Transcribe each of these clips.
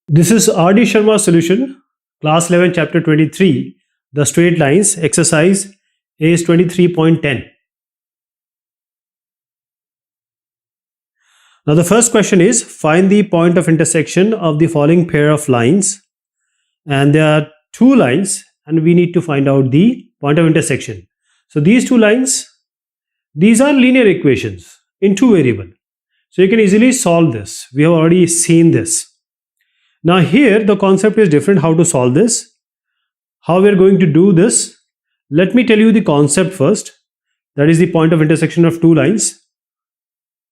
This is R.D. Sharma solution, class 11, chapter 23, the straight lines, exercise is 23.10. Now the first question is, find the point of intersection of the following pair of lines. And there are two lines and we need to find out the point of intersection. So these two lines, these are linear equations in two variables. So you can easily solve this. We have already seen this. Now here the concept is different how to solve this. How we are going to do this? Let me tell you the concept first. That is the point of intersection of two lines.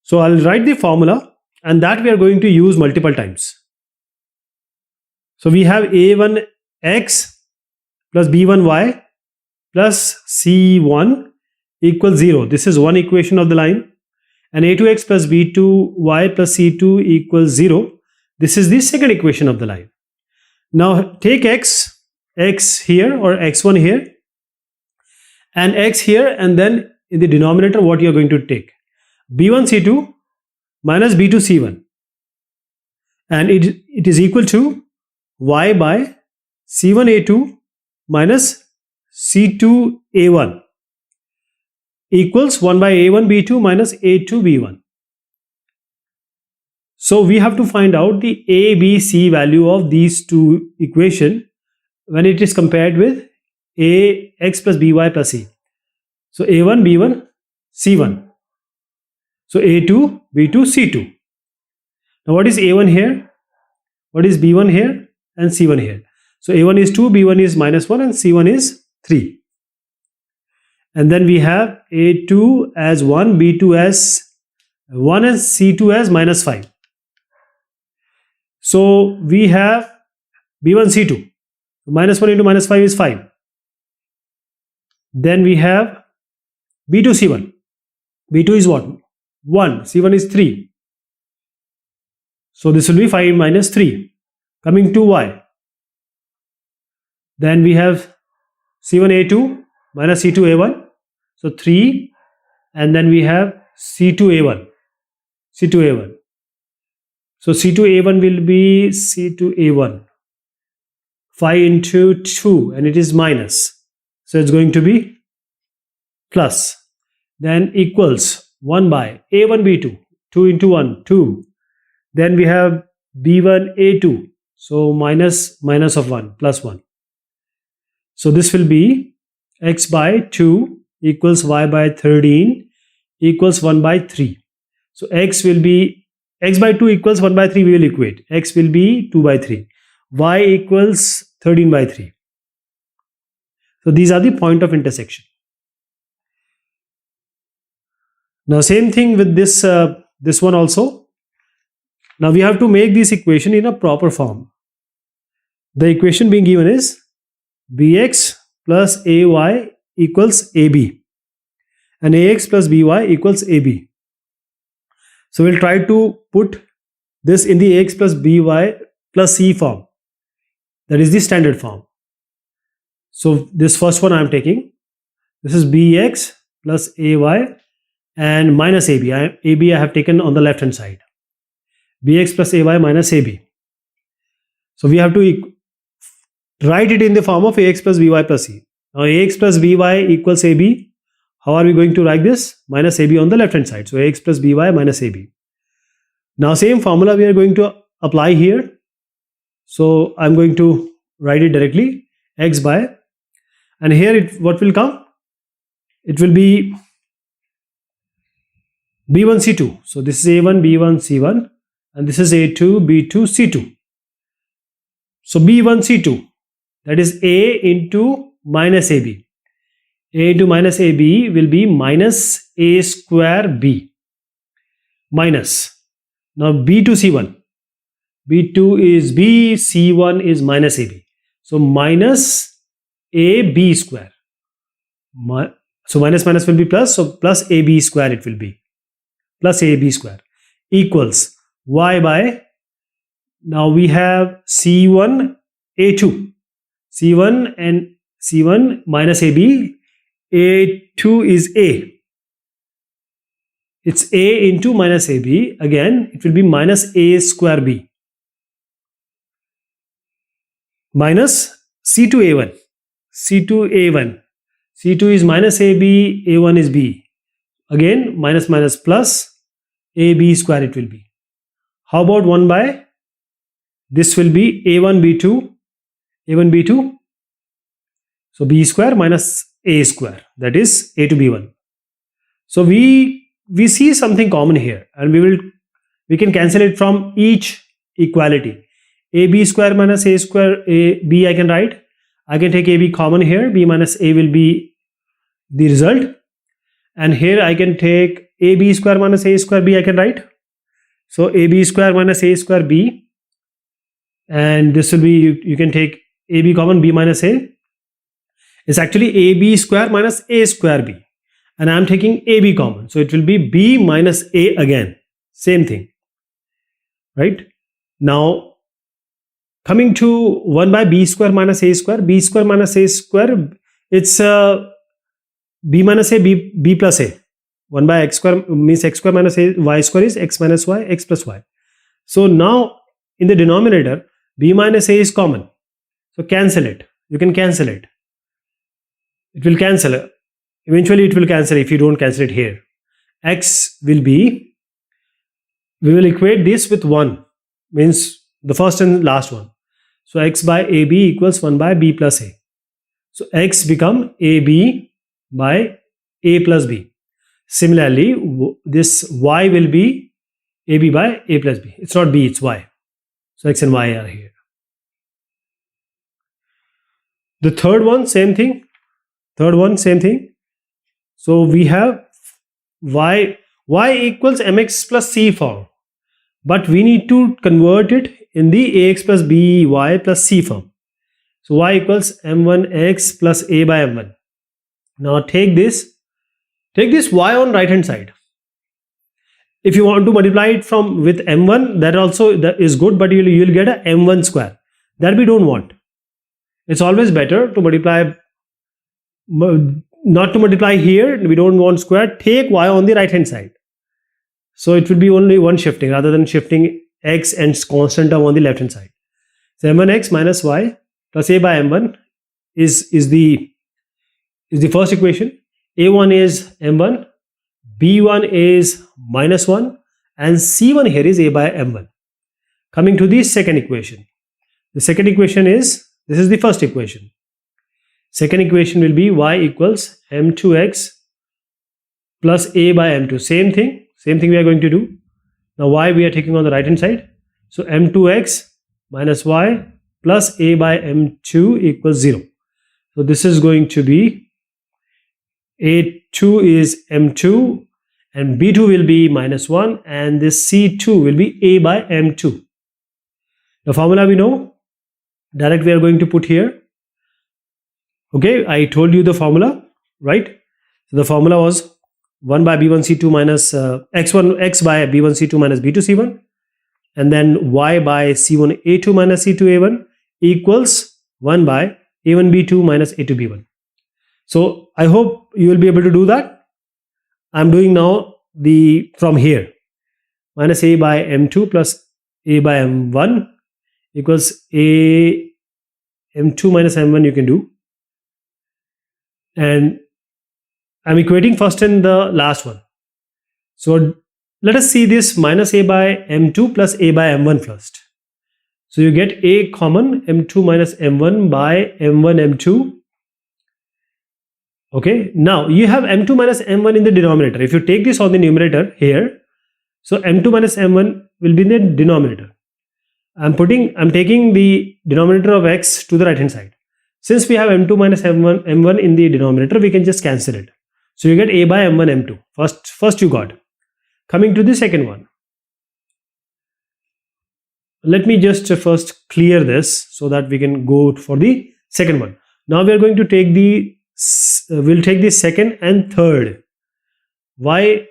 So I'll write the formula and that we are going to use multiple times. So we have a1x plus b1y plus c1 equals 0. This is one equation of the line. And a2x plus b2y plus c2 equals 0. This is the second equation of the line. Now take x here or x1 here and x here, and then in the denominator what you are going to take? b1 c2 minus b2 c1, and it is equal to y by c1 a2 minus c2 a1 equals 1 by a1 b2 minus a2 b1. So we have to find out the a, b, c value of these two equations when it is compared with a x plus by plus c. So a1 b1 c1. So a2 b2 c2. Now what is a1 here? What is b1 here? And c1 here. So a1 is 2, b1 is minus 1 and c1 is 3. And then we have a2 as 1, b2 as 1 and c2 as minus 5. So we have b1 c2. Minus 1 into minus 5 is 5. Then we have b2 c1. b2 is what? 1. c1 is 3. So this will be 5 minus 3. Coming to y. Then we have c1 a2 minus c2 a1. So 3. And then we have c2 a1. c2 a1. So c2 a1 will be c2 a1. 5 into 2 and it is minus. So it's going to be plus. Then equals 1 by a1 b2. 2 into 1, 2. Then we have b1 a2. So minus of 1 plus 1. So this will be x by 2 equals y by 13 equals 1 by 3. So x will be x by 2 equals 1 by 3, we will equate. X will be 2 by 3. Y equals 13 by 3. So these are the point of intersection. Now same thing with this one also. Now we have to make this equation in a proper form. The equation being given is bx plus ay equals ab and ax plus by equals ab. So we'll try to put this in the ax plus by plus c form. That is the standard form. So this first one I am taking. This is bx plus ay and minus ab. AB I have taken on the left hand side. Bx plus ay minus ab. So we have to write it in the form of ax plus by plus c. Now ax plus by equals ab. How are we going to write this? Minus ab on the left hand side. So ax plus by minus ab. Now same formula we are going to apply here. So I'm going to write it directly. X by, and here what will come? It will be b1 c2. So this is a1 b1 c1 and this is a2 b2 c2. So b1 c2, that is a into minus ab. A into minus ab will be minus a square b minus. Now b2 c1. b2 is b, c1 is minus ab. So minus ab square. So minus minus will be plus. So plus ab square it will be. Plus ab square equals y by, now we have c1 a2. c1 and c1 minus ab. a2 is a. It's a into minus ab. Again, it will be minus a square b. minus C2A1. C2A1. C2 is minus AB, A1 is B. Again, minus minus plus AB square it will be. How about 1 by? This will be A1, B2, A1, B2. So B square minus A square, that is A to B1. So we see something common here, and we can cancel it from each equality. AB square minus A square, B I can write. I can take AB common here, B minus A will be the result. And here I can take AB square minus A square B I can write. So AB square minus A square B, and this will be, you can take AB common, B minus A. It's actually AB square minus A square B, and I am taking AB common, so it will be B minus A again, same thing, right? Now coming to 1 by B square minus A square, B square minus A square, it's B minus A, B plus A. 1 by x square means x square minus A, y square is x minus y, x plus y. So now in the denominator, B minus A is common. So cancel it. You can cancel it. It will cancel. Eventually it will cancel if you don't cancel it here. X will be, we will equate this with 1, means the first and last one. So x by AB equals 1 by B plus A. So x become AB by A plus B. Similarly, this y will be AB by A plus B. It's not B, it's y. So x and y are here. The third one, same thing. Third one, same thing. So we have y equals mx plus c form. But we need to convert it in the ax plus by plus c form. So y equals m1x plus a by m1. Now take this y on right hand side. If you want to multiply it with m1, that is good, but you'll get a m1 square. That we don't want. It's always better to multiply, not to multiply here. We don't want square. Take y on the right hand side. So it will be only one shifting rather than shifting x and constant term on the left hand side. So m1x minus y plus a by m1 is the first equation. A1 is m1, b1 is minus 1, and c1 here is a by m1. Coming to the second equation. The second equation is, this is the first equation. Second equation will be y equals m2x plus a by m2. Same thing we are going to do. Now y we are taking on the right hand side. So m2x minus y plus a by m2 equals 0. So this is going to be a2 is m2 and b2 will be minus 1, and this c2 will be a by m2. The formula we know, direct we are going to put here. Okay, I told you the formula, right? So the formula was 1 by b1 c2 minus x by b1 c2 minus b2 c1, and then y by c1 a2 minus c2 a1 equals 1 by a1 b2 minus a2 b1. So I hope you will be able to do that. I'm doing now from here. Minus a by m2 plus a by m1 equals a m2 minus m1 you can do. And I'm equating first and the last one. So let us see this minus a by m2 plus a by m1 first. So you get a common, m2 minus m1 by m1 m2. Okay, now you have m2 minus m1 in the denominator. If you take this on the numerator here, so m2 minus m1 will be in the denominator. I'm taking the denominator of x to the right hand side. Since we have m2 minus m1 in the denominator, we can just cancel it. So you get a by m1 m2. First you got. Coming to the second one. Let me just first clear this so that we can go for the second one. Now we are going to take we'll take the second and third. Why?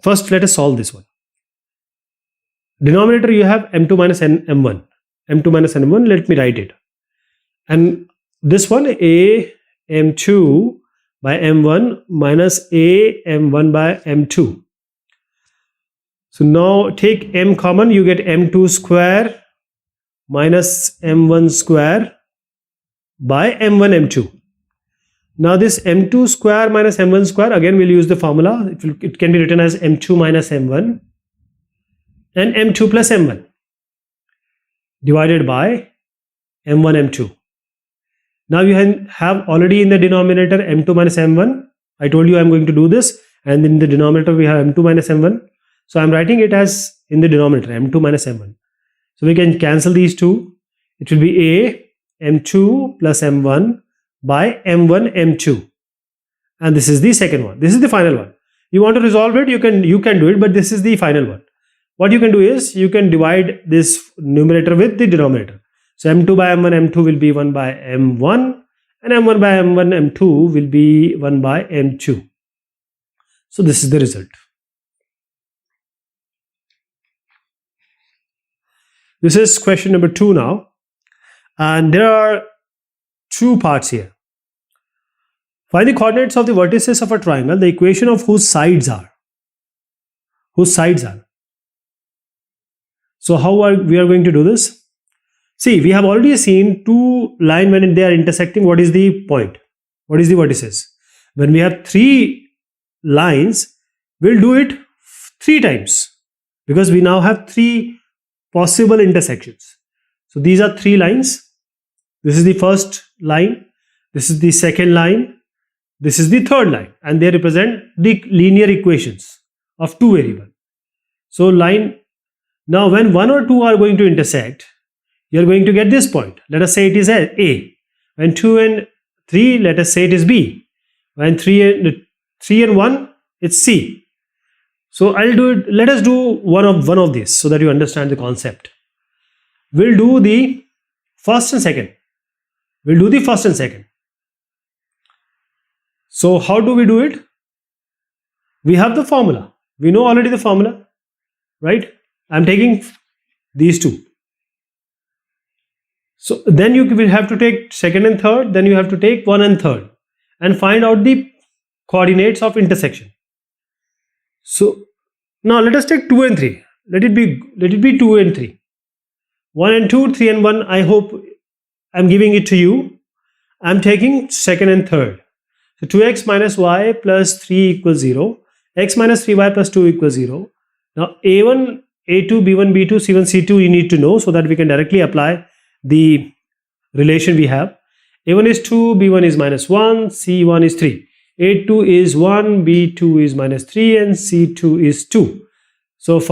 First let us solve this one. Denominator you have m2 minus m1. m2 minus m1, let me write it. And this one a m2 by m1 minus a m1 by m2. So now take m common, you get m2 square minus m1 square by m1 m2. Now this m2 square minus m1 square, again we'll use the formula. It can be written as m2 minus m1 and m2 plus m1 divided by m1 m2. Now you have already in the denominator m2 minus m1. I told you I'm going to do this, and in the denominator we have m2 minus m1. So I'm writing it as in the denominator m2 minus m1. So we can cancel these two. It will be a m2 plus m1 by m1 m2, and this is the second one. This is the final one. You want to resolve it, you can do it, but this is the final one. What you can do is you can divide this numerator with the denominator. So m2 by m1 m2 will be 1 by m1, and m1 by m1 m2 will be 1 by m2. So this is the result. This is question number 2 now, and there are two parts here. Find the coordinates of the vertices of a triangle, the equation of whose sides are. So how we are going to do this? See, we have already seen two lines when they are intersecting. What is the point? What is the vertices? When we have three lines, we'll do it 3 times, because we now have 3 possible intersections. So these are 3 lines. This is the first line, this is the second line, this is the third line, and they represent the linear equations of 2 variables. So now when 1 or 2 are going to intersect, you are going to get this point. Let us say it is A. When 2 and 3, let us say it is B. When 3 and 1, it's C. So I'll do it. Let us do one of these so that you understand the concept. We'll do the first and second. So how do we do it? We have the formula. We know already the formula, right? I'm taking these two. So then you will have to take second and third, then you have to take 1 and third and find out the coordinates of intersection. So now let us take 2 and 3. Let it be 2 and 3. 1 and 2, 3 and 1. I hope I'm giving it to you. I'm taking second and third. So 2x minus y plus 3 equals 0. X minus 3y plus 2 equals 0. Now a1, a2, b1, b2, c1, c2 you need to know so that we can directly apply the relation we have. a1 is 2, b1 is minus 1, c1 is 3. a2 is 1, b2 is minus 3, and c2 is 2. So the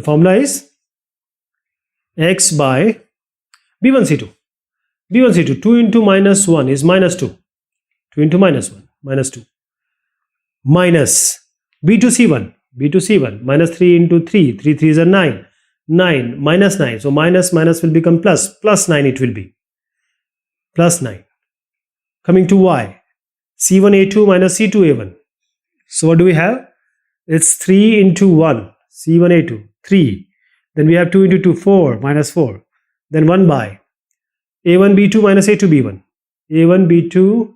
formula is x by b1 c2. b1 c2, 2 into minus 1 is minus 2. 2 into minus 1, minus 2. Minus b2 c1, minus 3 into 3, 3 3s are 9. 9 minus 9, so minus will become plus 9 it will be, plus 9. Coming to y, c1 a2 minus c2 a1. So what do we have? It's 3 into 1, c1 a2, 3. Then we have 2 into 2, 4, minus 4. Then 1 by a1 b2 minus a2 b1. a1 b2,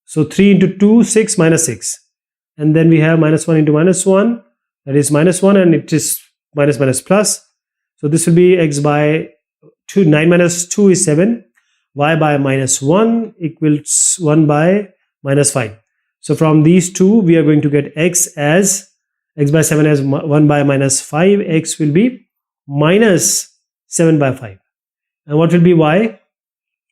so 3 into 2, 6 minus 6. And then we have minus 1 into minus 1, that is minus 1, and it is minus plus. So this will be x by 2, 9 minus 2 is 7, y by minus 1 equals 1 by minus 5. So from these two we are going to get x by 7 as 1 by minus 5, x will be minus 7 by 5. And what will be y?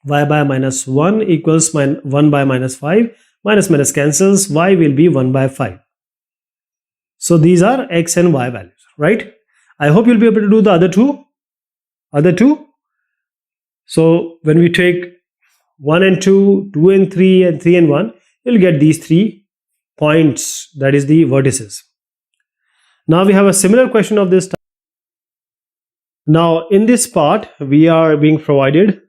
Y by minus 1 equals 1 by minus 5, minus cancels, y will be 1 by 5. So these are x and y values, right? I hope you'll be able to do the other two. So when we take 1 and 2, 2 and 3, and 3 and 1, you'll get these 3 points, that is the vertices. Now we have a similar question of this type. Now in this part, we are being provided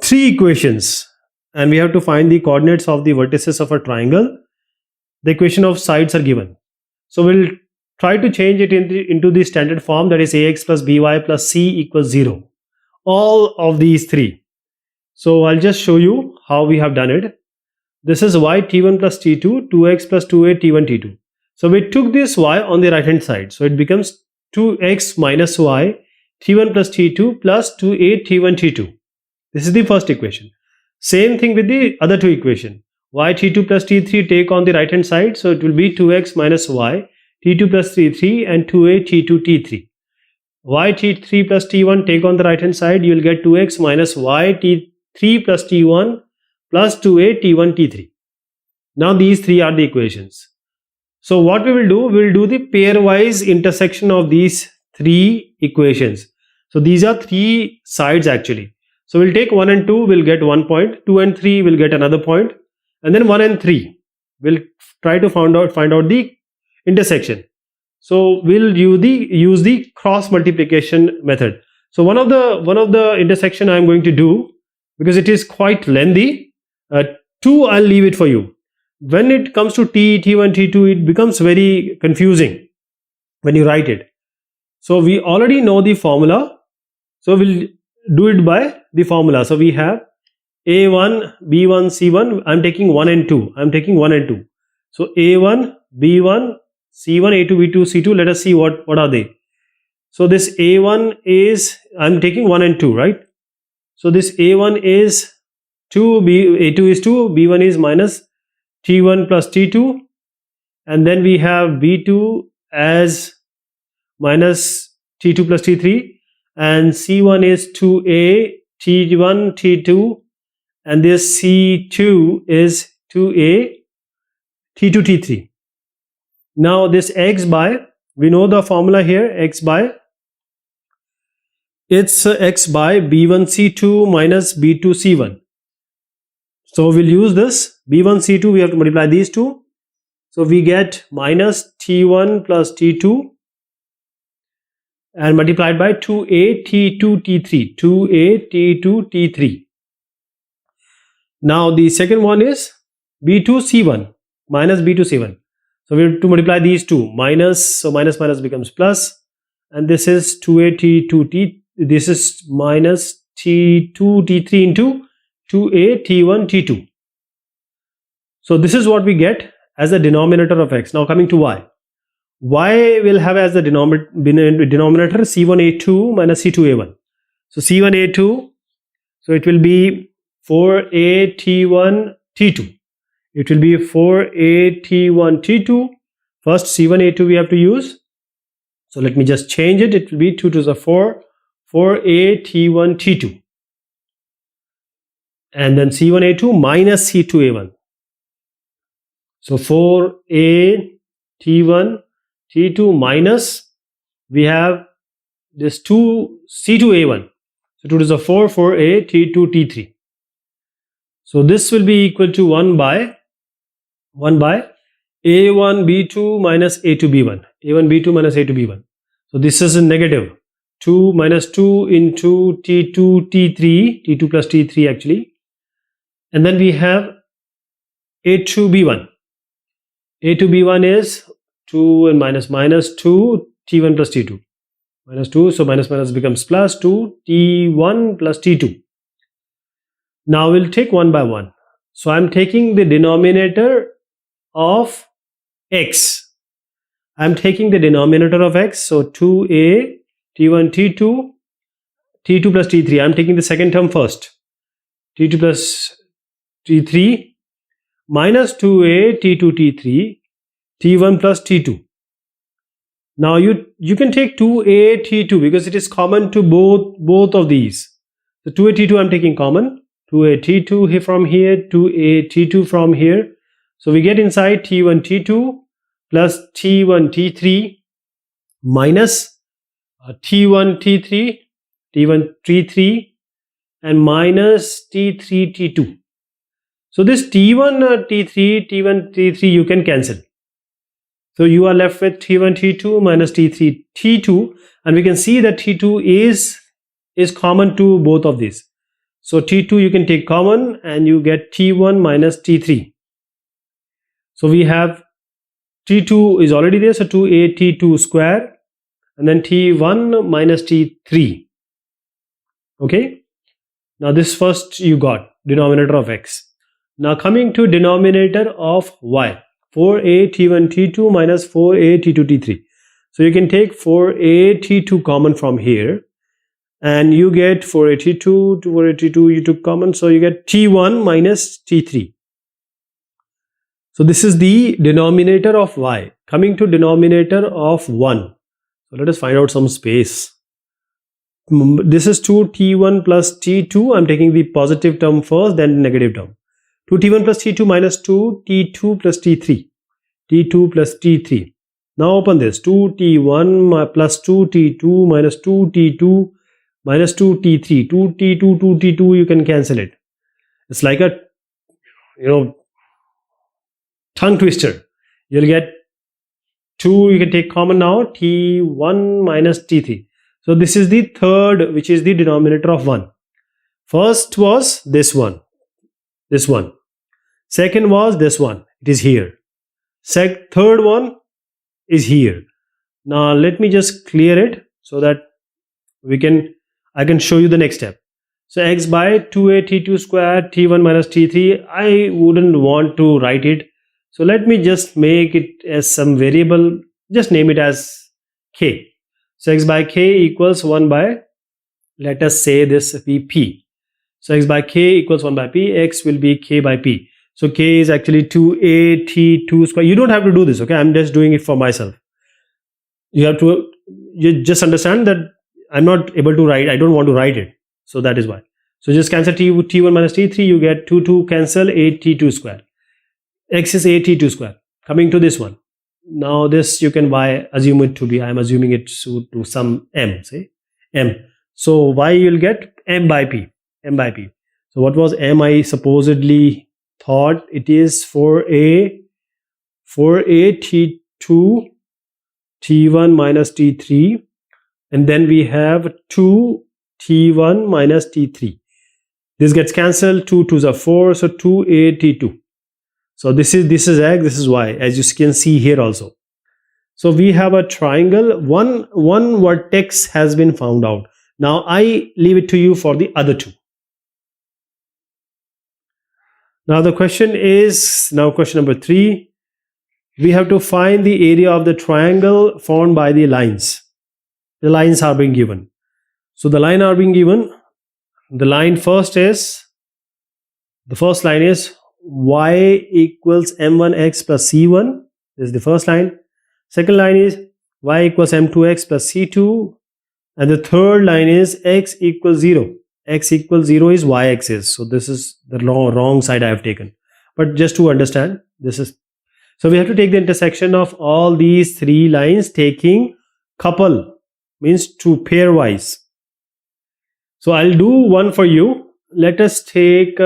3 equations, and we have to find the coordinates of the vertices of a triangle. The equation of sides are given. So we'll try to change it into the standard form, that is ax plus by plus c equals 0. All of these 3. So I'll just show you how we have done it. This is y t1 plus t2, 2x plus 2a t1 t2. So we took this y on the right hand side. So it becomes 2x minus y T1 plus T2 plus 2a T1 T2. This is the first equation. Same thing with the other two equations. Y T2 plus T3 take on the right hand side, so it will be 2x minus y T2 plus T3 and 2a T2 T3. Y T3 plus T1 take on the right hand side, you will get 2x minus y T3 plus T1 plus 2a T1 T3. Now these three are the equations. So what we will do, we will do the pairwise intersection of these three equations. So these are three sides actually. So we'll take 1 and 2, we'll get 1 point, 2 and 3 will get another point, and then 1 and 3 we'll try to find out the intersection. So we'll use the cross multiplication method. So one of the intersection I'm going to do, because it is quite lengthy, 2 I'll leave it for you. When it comes to T1, T2, it becomes very confusing when you write it. So we already know the formula, so we'll do it by the formula. So we have A1, B1, C1. I'm taking 1 and 2. I'm taking 1 and 2. So A1, B1, C1, A2, B2, C2. Let us see what are they. So this A1 is, I'm taking 1 and 2, right? So this A1 is 2, A2 is 2, B1 is minus T1 plus T2. And then we have B2 as minus T2 plus T3. And C1 is 2a T1 T2, and this C2 is 2a T2 T3. Now this x by, we know the formula here, x by, it's x by B1 C2 minus B2 C1. So we'll use this B1 C2, we have to multiply these two. So we get minus T1 plus T2 and multiplied by 2a T2 T3, 2a T2 T3. Now the second one is B2 C1 minus B2 C1. So we have to multiply these two, minus, so minus minus becomes plus, and this is 2a T2 T, this is minus T2 T3 into 2a T1 T2. So this is what we get as the denominator of x. Now coming to y. Y will have as the denominator C1A2 minus C2A1. So C1A2, so it will be 4A T1 T2. It will be 4A T1 T2. First C1A2 we have to use. So let me just change it. It will be 2 to the 4, 4A T1 T2. And then C1A2 minus C2A1. So 4A T1 T2 minus, we have this 2 C2A1. So 2 to the 4, 4A T2 T3. So this will be equal to 1 by A1 B2 minus A2 B1. A1 B2 minus A2 B1. So this is a negative. 2 minus 2 into T2 T3, T2 plus T3 actually. And then we have A2 B1. A2 B1 is 2 and minus minus 2 T1 plus T2. Minus 2, so minus minus becomes plus 2 T1 plus T2. Now we'll take 1 by 1. So I'm taking the denominator of x. I'm taking the denominator of x. So 2a T1 T2, T2 plus T3. I'm taking the second term first. T2 plus T3 minus 2a T2 T3, T1 plus T2. Now you can take 2a T2 because it is common to both of these. So 2a T2 I'm taking common. 2a T2 from here, 2a T2 from here. So we get inside T1 T2 plus T1 T3 minus T1 T3, T1 T3 and minus T3 T2. So this T1 T3, T1 T3 you can cancel. So you are left with T1 T2 minus T3 T2, and we can see that T2 is common to both of these. So T2 you can take common and you get T1 minus T3. So we have T2 is already there, so 2a T2 square and then T1 minus T3. Okay. Now this first you got denominator of x. Now coming to denominator of y. 4a T1 T2 minus 4a T2 T3. So you can take 4a T2 common from here. and you get 482 to 482, you took common, so you get T1 minus T3. So this is the denominator of y. Coming to denominator of 1. So let us find out some space. This is 2T1 plus T2. I'm taking the positive term first, then negative term. 2T1 plus T2 minus 2T2 plus T3. T2 plus T3. Now open this. 2T1 plus 2T2 minus 2T2 minus 2T3. 2T2, 2T2, you can cancel it. It's like a, tongue twister. You'll get 2, you can take common now, T1 minus T3. So this is the third, which is the denominator of 1. First was this one. Second was this one. It is here. Third one is here. Now let me just clear it so that I can show you the next step. So x by 2a T2 square T1 minus T3. I wouldn't want to write it. So let me just make it as some variable. Just name it as k. So x by k equals 1 by, let us say this be p. So x by k equals 1 by p. X will be k by p. So k is actually 2a T2 square. You don't have to do this, okay? I'm just doing it for myself. You just understand that I'm not able to write. I don't want to write it. So that is why. So just cancel T1 minus T3. You get 2 cancel 8 T2 square. X is 8 T2 square. Coming to this one. Now this you can assume it to be, I'm assuming it to some m, say m. So y you'll get m by p. So what was m? I supposedly thought it is 4a T2 T1 minus T3, and then we have 2 T1 minus T3. This gets cancelled. 2 2s are 4, so 2a T2. So this is x, this is y, as you can see here also. So we have a triangle. One vertex has been found out. Now I leave it to you for the other two. Now the question is, question number 3. We have to find the area of the triangle formed by the lines. The lines are being given. So the line are being given. The first line is y equals m1x plus c1. This is the first line. Second line is y equals m2x plus c2. And the third line is x equals 0. X equals 0 is y-axis. So this is the wrong side I have taken. But just to understand, this is. So we have to take the intersection of all these 3 lines, taking couple, means to pairwise. So I'll do one for you. Let us take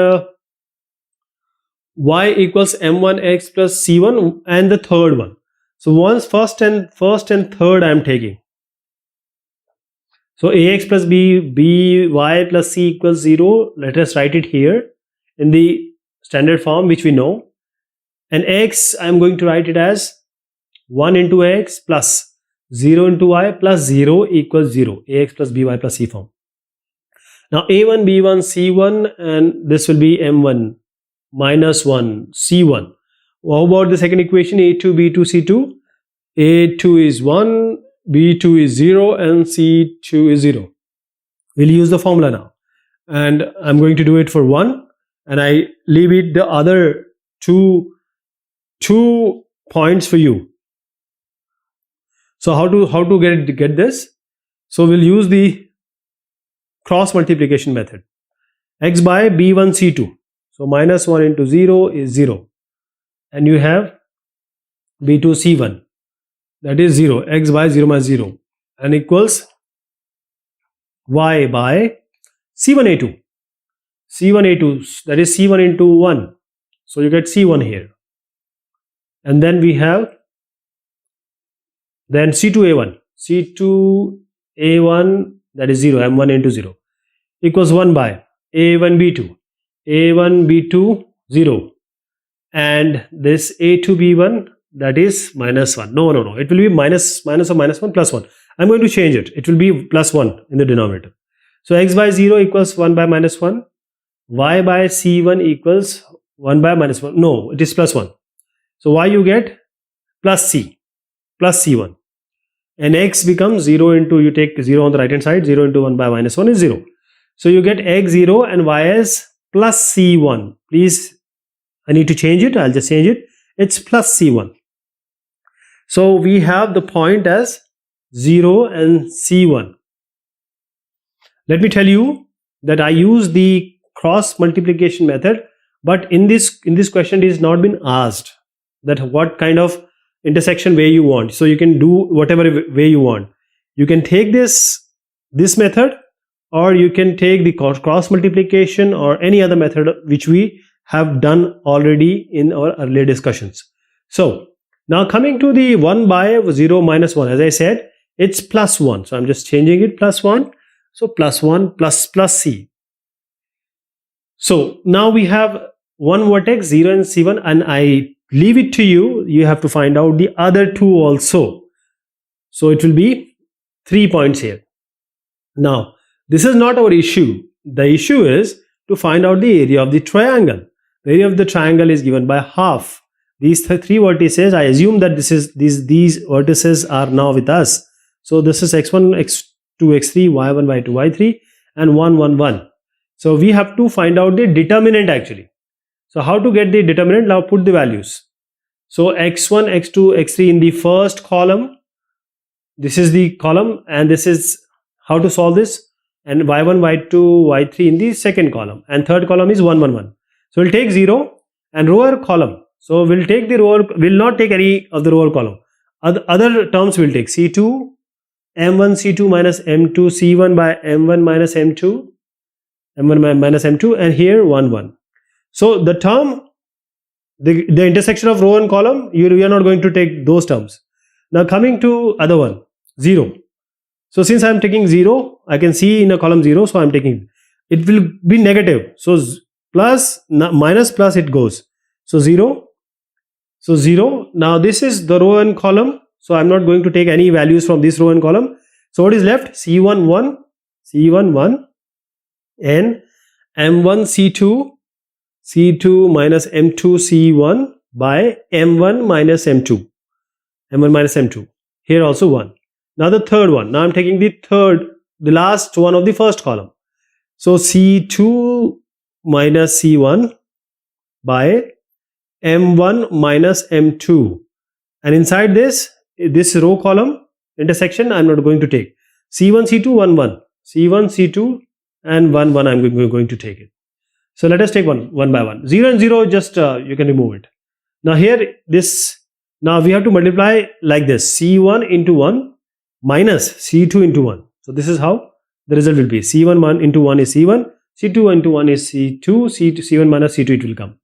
y equals m1x plus c1 and the third one. So once first and third I am taking. So ax plus b, by plus c equals 0. Let us write it here in the standard form which we know. And x I am going to write it as 1 into x plus 0 into y plus 0 equals 0. Ax plus by plus c form. Now a1, b1, c1, and this will be m1 minus 1, c1. How about the second equation, a2, b2, c2? a2 is 1, b2 is 0, and c2 is 0. We'll use the formula now. And I'm going to do it for 1, and I leave it the other two points for you. So how to get this? So we'll use the cross multiplication method. X by b1 c2. So minus 1 into 0 is 0. And you have b2 c1. That is 0. X by 0 minus 0. And equals y by c1 a2. c1 a2. That is c1 into 1. So you get c1 here. And then we have c2 a1. c2 a1, that is 0. m1 into 0. Equals 1 by a1 b2. a1 b2 0. And this a2 b1, that is minus 1. No. It will be minus or minus 1 plus 1. I'm going to change it. It will be plus 1 in the denominator. So x by 0 equals 1 by minus 1. Y by c1 equals 1 by minus 1. No, it is plus 1. So y you get plus c, plus c1. and x becomes 0 into, you take 0 on the right hand side, 0 into 1 by minus 1 is 0. So you get x 0 and y as plus c1. Please, I need to change it. I'll just change it. It's plus c1. So we have the point as 0 and c1. Let me tell you that I use the cross multiplication method, but in this question it is not been asked that what kind of intersection way you want. So you can do whatever way you want. You can take this method, or you can take the cross multiplication or any other method which we have done already in our earlier discussions. So now coming to the 1 by 0 minus 1, as I said, it's plus 1. So I'm just changing it, plus 1. So plus 1 plus c. So now we have one vertex, 0 and c1, and I leave it to you. You have to find out the other two also. So it will be 3 points here. Now, this is not our issue. The issue is to find out the area of the triangle. The area of the triangle is given by half. These three vertices, I assume that these vertices are now with us. So this is x1, x2, x3, y1, y2, y3, and 1, 1, 1. So we have to find out the determinant actually. So how to get the determinant? Now put the values. So x1, x2, x3 in the first column. This is the column, and this is how to solve this. And y1, y2, y3 in the second column, and third column is 1, 1, 1. So we'll take 0 and rower column. So we'll take the rower, will not take any of the rower column. Other terms will take c2, m1 c2 minus m2 c1 by m1 minus m2, m1 minus m2, and here 1, 1. So the term, the intersection of row and column, we are not going to take those terms. Now coming to other one, 0. So since I am taking 0, I can see in a column 0, so I am taking, it will be negative. So plus, minus, plus it goes. So 0. So 0. Now this is the row and column. So I am not going to take any values from this row and column. So what is left? C1, 1, C1, 1, and M1, C2, C2 minus M2, C1 by M1 minus M2, M1 minus M2. Here also 1. Now the third one. Now I'm taking the last one of the first column. So C2 minus C1 by M1 minus M2. And inside this row column intersection, I'm not going to take. C1, C2, 1, 1. C1, C2 and 1, 1 I'm going to take it. So let us take one by one. 0 and 0, just you can remove it. Now here now we have to multiply like this. C1 into 1 minus C2 into 1. So this is how the result will be. C1 into 1 is C1. C2 into 1 is C2. C1 minus C2 it will come.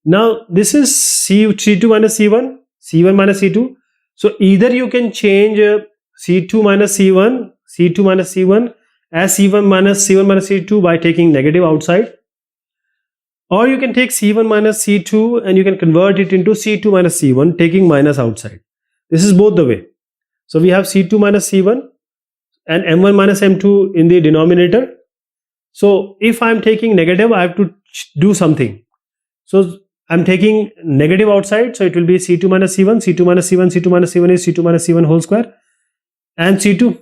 Now this is C2 minus C1. C1 minus C2. So either you can change C2 minus C1, C2 minus C1 as C1 minus C2 by taking negative outside. Or you can take C1 minus C2 and you can convert it into C2 minus C1 taking minus outside. This is both the way. So we have C2 minus C1 and M1 minus M2 in the denominator. So if I am taking negative, I have to do something. So I am taking negative outside. So it will be C2 minus C1, C2 minus C1, C2 minus C1 is C2 minus C1 whole square and C2.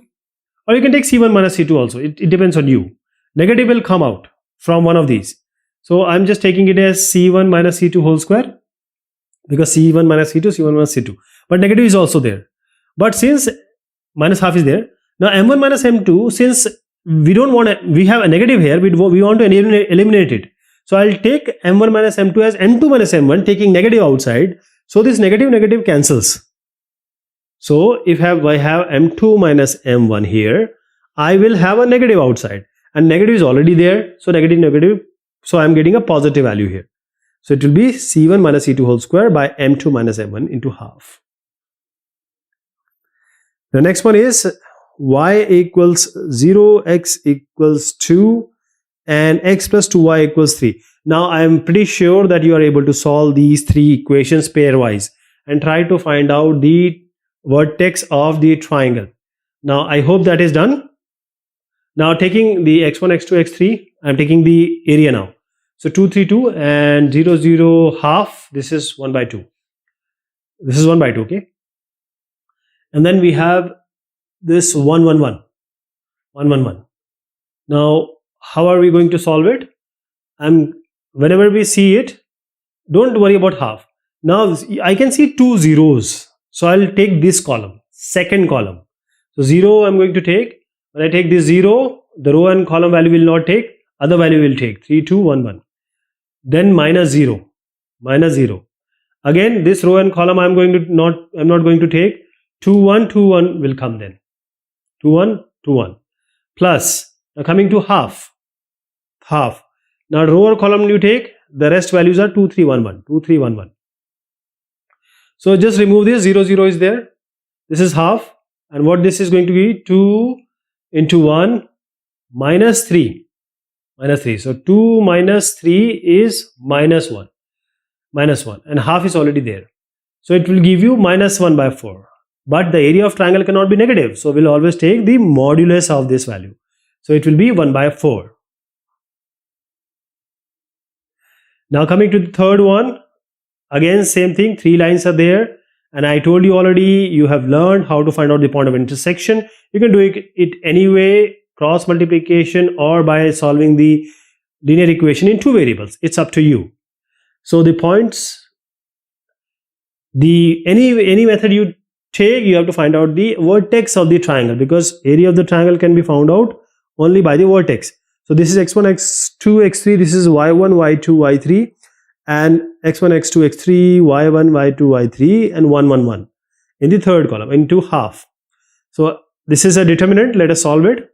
Or you can take C1 minus C2 also. It depends on you. Negative will come out from one of these. So I'm just taking it as C1 minus C2 whole square because C1 minus C2, C1 minus C2. But negative is also there. But since minus half is there, now M1 minus M2, since we have a negative here, we want to eliminate it. So I'll take M1 minus M2 as M2 minus M1, taking negative outside. So this negative cancels. So if I have M2 minus M1 here, I will have a negative outside. And negative is already there. So negative. So I'm getting a positive value here. So it will be C1 minus C2 whole square by M2 minus M1 into half. The next one is y equals 0, x equals 2, and x plus 2y equals 3. Now I am pretty sure that you are able to solve these three equations pairwise and try to find out the vertex of the triangle. Now I hope that is done. Now taking the x1, x2, x3, I am taking the area now. So 2, 3, 2 and 0, 0, half. This is 1 by 2. This is 1 by 2, okay? And then we have this 1 1 1 1 1 1. Now how are we going to solve it? Whenever we see it, don't worry about half. Now I can see two zeros, so I'll take this column, second column. So 0 I'm going to take. When I take this 0, the row and column value will not take, other value will take 3 2 1 1. Then minus 0, minus 0. Again this row and column I'm not going to take. 2 1 2 1 will come then. 2 1 2 1. Plus, now coming to half. Now row or column you take, the rest values are 2 3 1 1, 2 3 1 1. So just remove this, 0 0 is there. This is half, and what this is going to be, 2 into 1 minus 3. So 2 minus 3 is minus 1, and half is already there. So it will give you minus 1 by 4. But the area of triangle cannot be negative, so we'll always take the modulus of this value. So it will be 1 by 4. Now coming to the third one, again same thing, 3 lines are there, and I told you already, you have learned how to find out the point of intersection. You can do it anyway, cross multiplication or by solving the linear equation in 2 variables. It's up to you. So the points, any method you take, you have to find out the vertex of the triangle, because area of the triangle can be found out only by the vertex. So this is x1 x2 x3, this is y1 y2 y3, and x1 x2 x3 y1 y2 y3, and 1 1 1 in the third column into half. So this is a determinant. Let us solve it.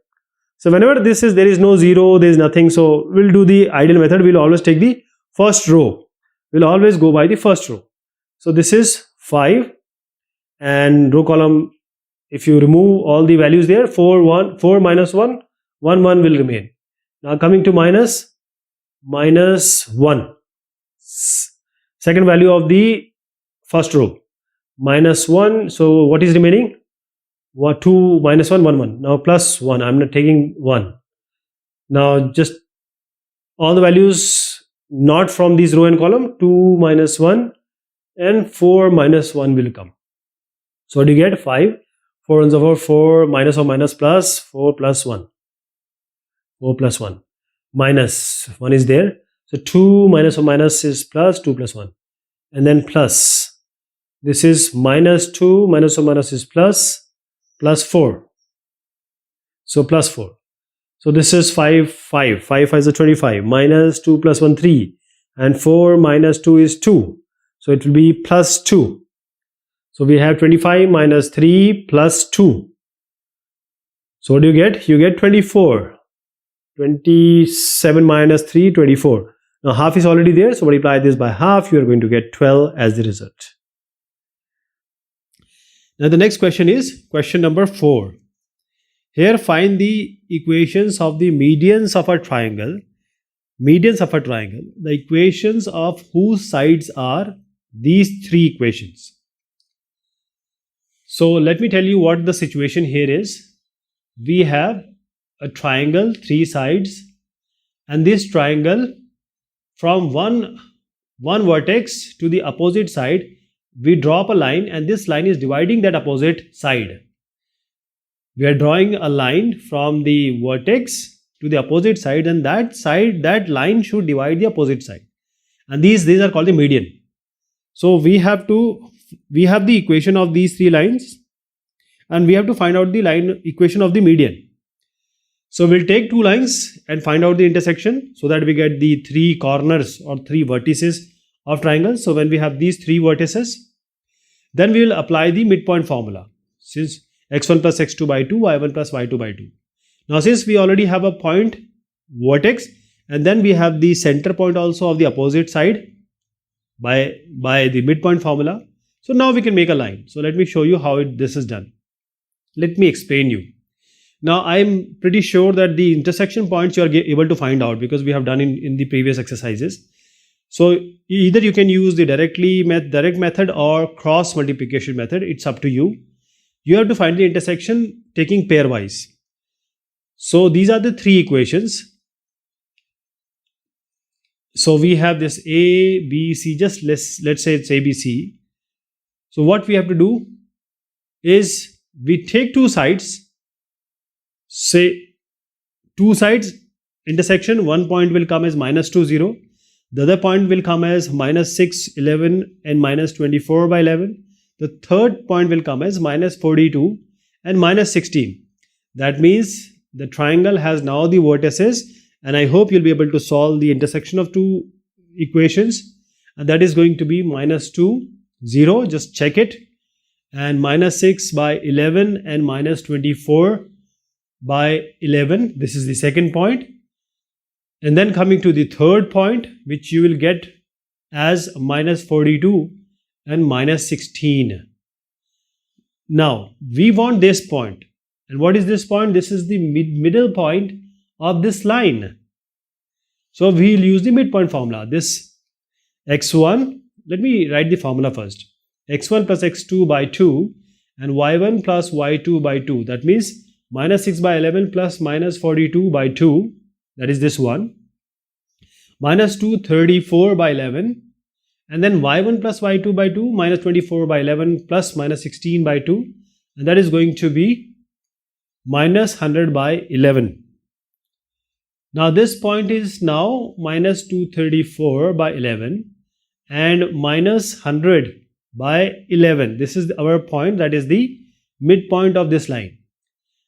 So whenever there is no 0, there is nothing, so we'll do the ideal method. We'll always take the first row. We'll always go by the first row. So this is 5, and row column, if you remove all the values there, 4 minus 1 1 1 will remain. Now coming to minus 1, second value of the first row, minus 1. So what is remaining? 2 minus 1 1 1. Now plus 1, I'm not taking 1. Now just all the values not from this row and column, 2 minus 1 and 4 minus 1 will come. So what do you get? 5. 4 ones over 4 minus or minus plus 4 plus 1. 4 plus 1. Minus 1 is there. So 2 minus or minus is plus, 2 plus 1. And then plus. This is minus 2 minus or minus is plus 4. So plus 4. So this is 5 is a 25. Minus 2 plus 1 3. And 4 minus 2 is 2. So it will be plus 2. So we have 25 minus 3 plus 2. So what do you get? You get 24. 27 minus 3, 24. Now half is already there, so multiply this by half, you are going to get 12 as the result. Now the next question is question number 4. Here find the equations of the medians of a triangle. The equations of whose sides are these 3 equations. So let me tell you what the situation here is. We have a triangle, 3 sides, and this triangle, from one vertex to the opposite side, we drop a line, and this line is dividing that opposite side. We are drawing a line from the vertex to the opposite side, and that line should divide the opposite side, and these are called the median. So we have the equation of these 3 lines, and we have to find out the equation of the median. So we'll take 2 lines and find out the intersection, so that we get the 3 corners or 3 vertices of triangle. So when we have these 3 vertices, then we will apply the midpoint formula, since x1 plus x2 by 2, y1 plus y2 by 2. Now since we already have a point vertex, and then we have the center point also of the opposite side by the midpoint formula, so now we can make a line. So let me show you how this is done. Let me explain you. Now I am pretty sure that the intersection points you are able to find out, because we have done in the previous exercises. So either you can use the direct method or cross multiplication method. It's up to you. You have to find the intersection taking pairwise. So these are the 3 equations. So we have this A, B, C. Just let's say it's A, B, C. So what we have to do is we take two sides, say two sides intersection, one point will come as minus 2, 0. The other point will come as minus 6, 11 and minus 24 by 11. The third point will come as minus 42 and minus 16. That means the triangle has now the vertices, and I hope you'll be able to solve the intersection of two equations, and that is going to be minus 2, 0, just check it, and minus 6 by 11 and minus 24 by 11. This is the second point. And then coming to the third point, which you will get as minus 42 and minus 16. Now, we want this point. And what is this point? This is the middle point of this line. So, we will use the midpoint formula. This x1, let me write the formula first. x1 plus x2 by 2 and y1 plus y2 by 2. That means minus 6 by 11 plus minus 42 by 2. That is this one. Minus 2, 34 by 11. And then y1 plus y2 by 2 minus 24 by 11 plus minus 16 by 2. And that is going to be minus 100 by 11. Now this point is now minus 234 by 11 and minus 100 by 11. This is our point, that is the midpoint of this line.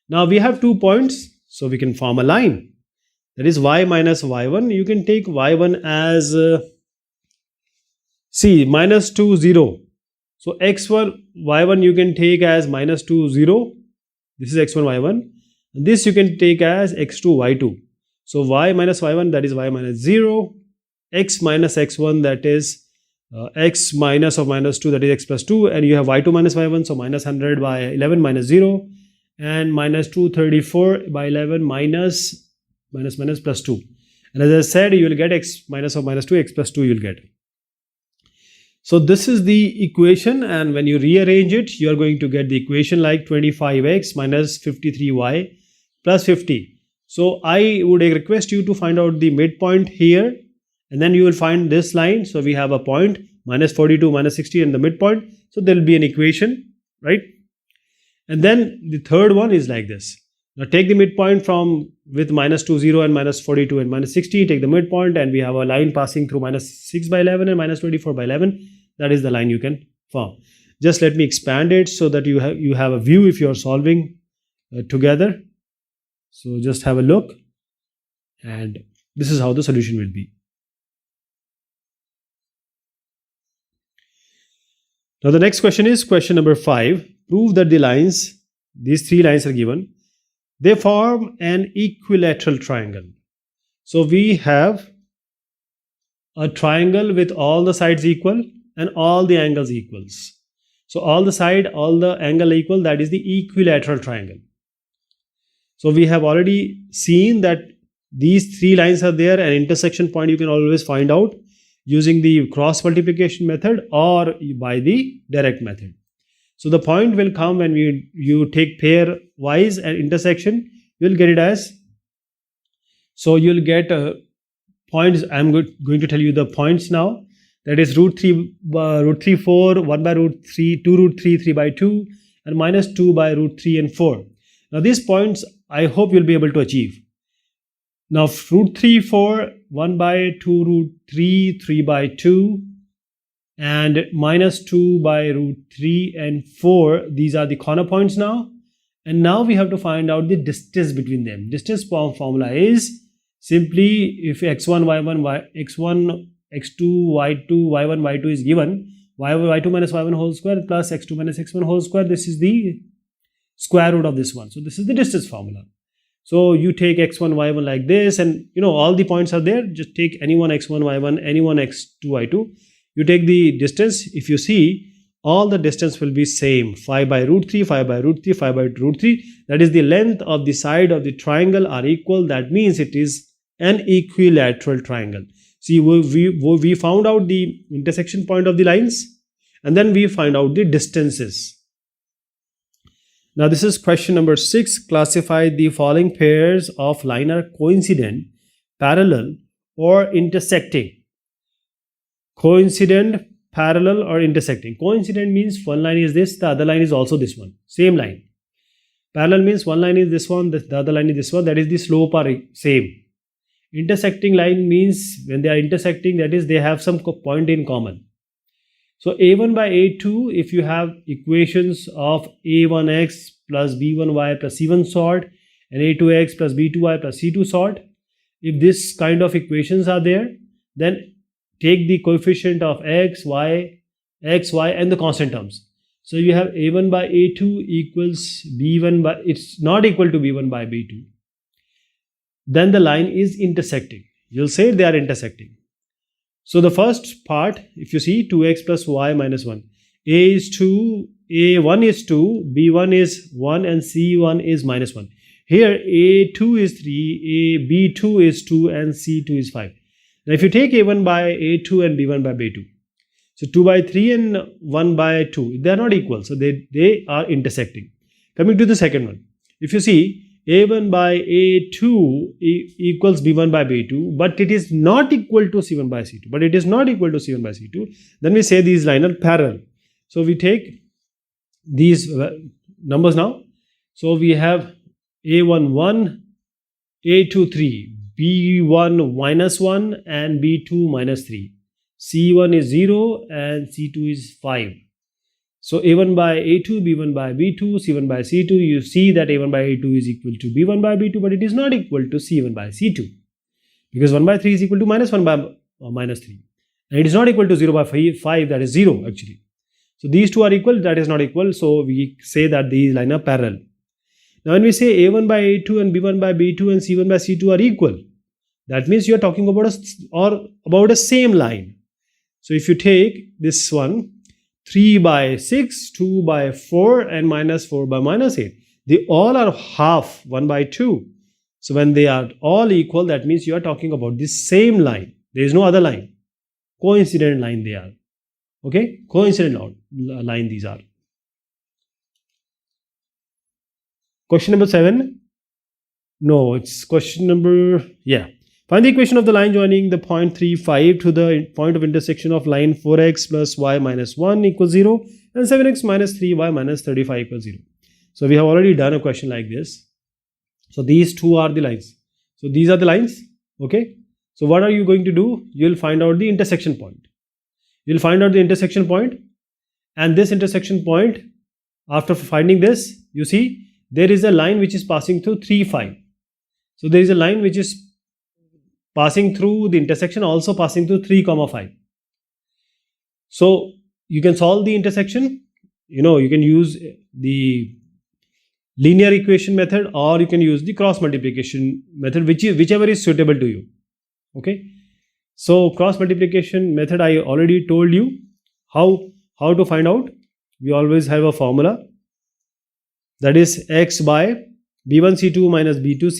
Now we have 2 points, so we can form a line. That is y minus y1. You can take y1 as minus 2, 0. So x1, y1 you can take as minus 2, 0. This is x1, y1. And this you can take as x2, y2. So y minus y1, that is y minus 0. X minus x1, that is x minus of minus 2, that is x plus 2. And you have y2 minus y1, so minus 100 by 11 minus 0. And minus 234 by 11 minus plus 2. And as I said, you will get x minus of minus 2, x plus 2 you will get. So this is the equation, and when you rearrange it, you are going to get the equation like 25x minus 53y plus 50. So I would request you to find out the midpoint here, and then you will find this line. So we have a point minus 42 minus 60 and the midpoint. So there will be an equation, right? And then the third one is like this. Now take the midpoint from with minus 2, 0 and minus 42 and minus 60. Take the midpoint and we have a line passing through minus 6 by 11 and minus 24 by 11. That is the line you can form. Just let me expand it so that you have a view if you are solving together. So just have a look, and this is how the solution will be. Now the next question is question number 5. Prove that the lines, these 3 lines are given, they form an equilateral triangle. So we have a triangle with all the sides equal and all the angles equals. So all the angle equal, that is the equilateral triangle. So we have already seen that these 3 lines are there, an intersection point you can always find out using the cross multiplication method or by the direct method. So the point will come when you take pair wise and intersection, you will get it as, so you will get points. I am going to tell you the points now. That is root 3, 4, 1 by root 3, 2 root 3, 3 by 2 and minus 2 by root 3 and 4. Now these points I hope you will be able to achieve. Now root 3, 4, 1 by 2 root 3, 3 by 2 and minus 2 by root 3 and 4. These are the corner points now. And now we have to find out the distance between them. Distance formula is simply if x1, y1, x1, x2, y2, y1, y2 is given, y2 minus y1 whole square plus x2 minus x1 whole square. This is the square root of this one. So this is the distance formula. So you take x1, y1 like this, and all the points are there. Just take any one x1, y1, any one x2, y2. You take the distance. If you see, all the distance will be same. 5 by root 3, 5 by root 3, 5 by root 3. That is the length of the side of the triangle are equal. That means it is an equilateral triangle. See, we found out the intersection point of the lines, and then we find out the distances. Now this is question number 6. Classify the following pairs of line are coincident, parallel or intersecting. Coincident, parallel or intersecting. Coincident means one line is this, the other line is also this one. Same line. Parallel means one line is this one, the other line is this one, that is the slope are same. Intersecting line means when they are intersecting, that is they have some point in common. So a1 by a2, if you have equations of a1x plus b1y plus c1 sort and a2x plus b2y plus c2 sort, if this kind of equations are there, then take the coefficient of x, y, and the constant terms. So you have a1 by a2 equals b1 by, it's not equal to b1 by b2. Then the line is intersecting. You'll say they are intersecting. So the first part, if you see 2x plus y minus 1, a is 2, a1 is 2, b1 is 1 and c1 is minus 1. Here a2 is 3, b2 is 2 and c2 is 5. Now if you take a1 by a2 and b1 by b2, so 2 by 3 and 1 by 2, they are not equal, so they are intersecting. Coming to the second one, if you see a1 by a2 equals b1 by b2, but it is not equal to c1 by c2, then we say these lines are parallel. So we take these numbers now. So we have a1 1, a2 3, b1 minus 1 and b2 minus 3. c1 is 0 and c2 is 5. So a1 by a2, b1 by b2, c1 by c2, you see that a1 by a2 is equal to b1 by b2, but it is not equal to c1 by c2. Because 1 by 3 is equal to minus 1 by minus 3. And it is not equal to 0 by 5, that is 0 actually. So these two are equal, that is not equal, so we say that these lines are parallel. Now when we say a1 by a2 and b1 by b2 and c1 by c2 are equal, that means you are talking about a same line. So if you take this one, 3 by 6, 2 by 4 and minus 4 by minus 8, they all are half 1 by 2. So when they are all equal, that means you are talking about this same line. There is no other line. Coincident line they are. Okay, coincident line these are. Question number 7. No, it's question number, yeah. Find the equation of the line joining the point 3,5 to the point of intersection of line 4x plus y minus 1 equals 0 and 7x minus 3y minus 35 equals 0. So we have already done a question like this. So these two are the lines. So these are the lines. Okay. So what are you going to do? You will find out the intersection point. You will find out the intersection point, and this intersection point, after finding this, you see there is a line which is passing through 3, 5. So there is a line which is passing through the intersection, also passing through 3, 5. So you can solve the intersection. You can use the linear equation method, or you can use the cross multiplication method, whichever is suitable to you. Okay. So cross multiplication method, I already told you how to find out. We always have a formula, that is x by b1 c2 minus b2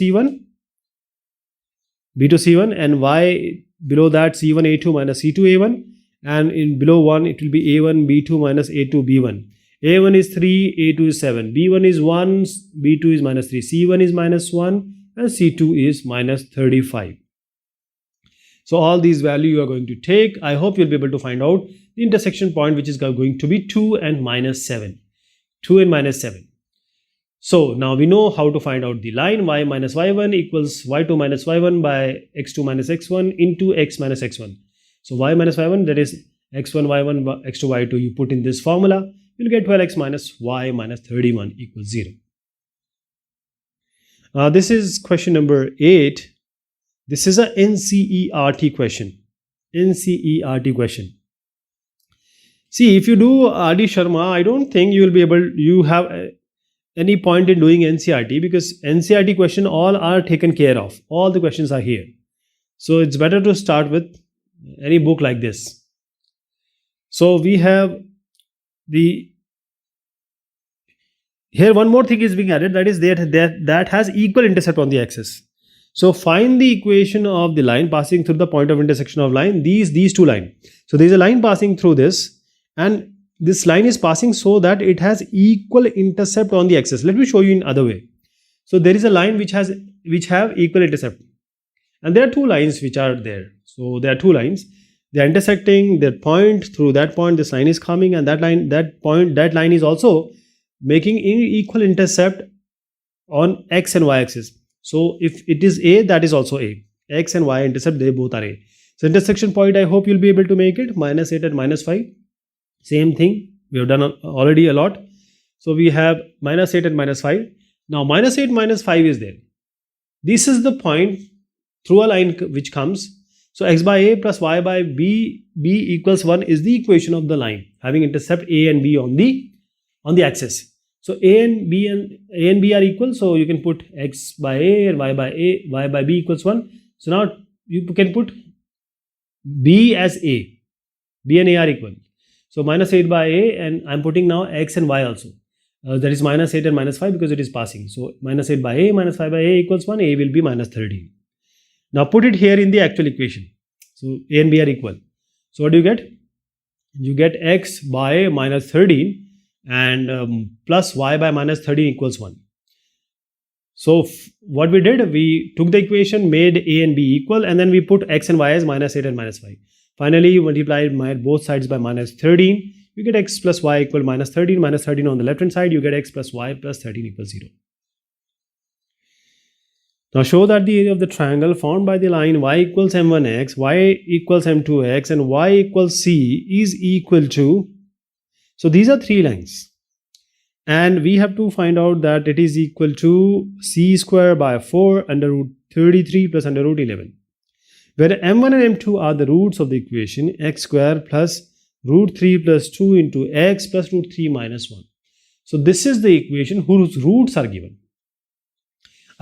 c1, and y below that c1 a2 minus c2 a1, and in below 1 it will be a1 b2 minus a2 b1. a1 is 3, a2 is 7, b1 is 1, b2 is minus 3, c1 is minus 1 and c2 is minus 35. So all these values you are going to take. I hope you'll be able to find out the intersection point, which is going to be 2 and minus 7. 2 and minus 7. So now we know how to find out the line y minus y1 equals y2 minus y1 by x2 minus x1 into x minus x1. So y minus y1, that is x1 y1 x2 y2, you put in this formula, you'll get 12x minus y minus 31 equals 0. This is question number 8. This is a NCERT question. NCERT question. See, if you do R.D. Sharma, I don't think you have any point in doing NCERT, because NCERT question all are taken care of. All the questions are here. So it's better to start with any book like this. So we have here one more thing is being added, that is that has equal intercept on the axis. So find the equation of the line passing through the point of intersection of line, these two lines. So there is a line passing through this, and this line is passing so that it has equal intercept on the axis. Let me show you in other way. So there is a line which have equal intercept, and there are two lines which are there. So there are two lines. They are intersecting. Their point, through that point this line is coming, and that line is also making equal intercept on x and y axis. So if it is A, that is also A. X and y intercept, they both are A. So intersection point, I hope you'll be able to make it. -8 and -5. Same thing. We have done already a lot. So we have -8 and -5. Now -8 -5 is there. This is the point through a line which comes. So x by a plus y by b equals 1 is the equation of the line having intercept a and b on the axis. So a and b are equal. So you can put x by a and y by b equals 1. So now you can put b as a. B and a are equal. So -8 by a, and I'm putting now x and y also. That is -8 and -5 because it is passing. So -8 by a minus 5 by a equals 1. A will be -13. Now put it here in the actual equation. So a and b are equal. So what do you get? You get x by -13 and plus y by -13 equals 1. So what we did, we took the equation, made a and b equal, and then we put x and y as -8 and -5. Finally, you multiplied both sides by -13. You get x plus y equal -13. -13 on the left hand side, you get x plus y plus 13 equals 0. Now show that the area of the triangle formed by the line y equals m1x, y equals m2x, and y equals c is equal to. So these are three lines. And we have to find out that it is equal to c square by 4 under root 33 plus under root 11. Where m1 and m2 are the roots of the equation x square plus root 3 plus 2 into x plus root 3 minus 1. So this is the equation whose roots are given.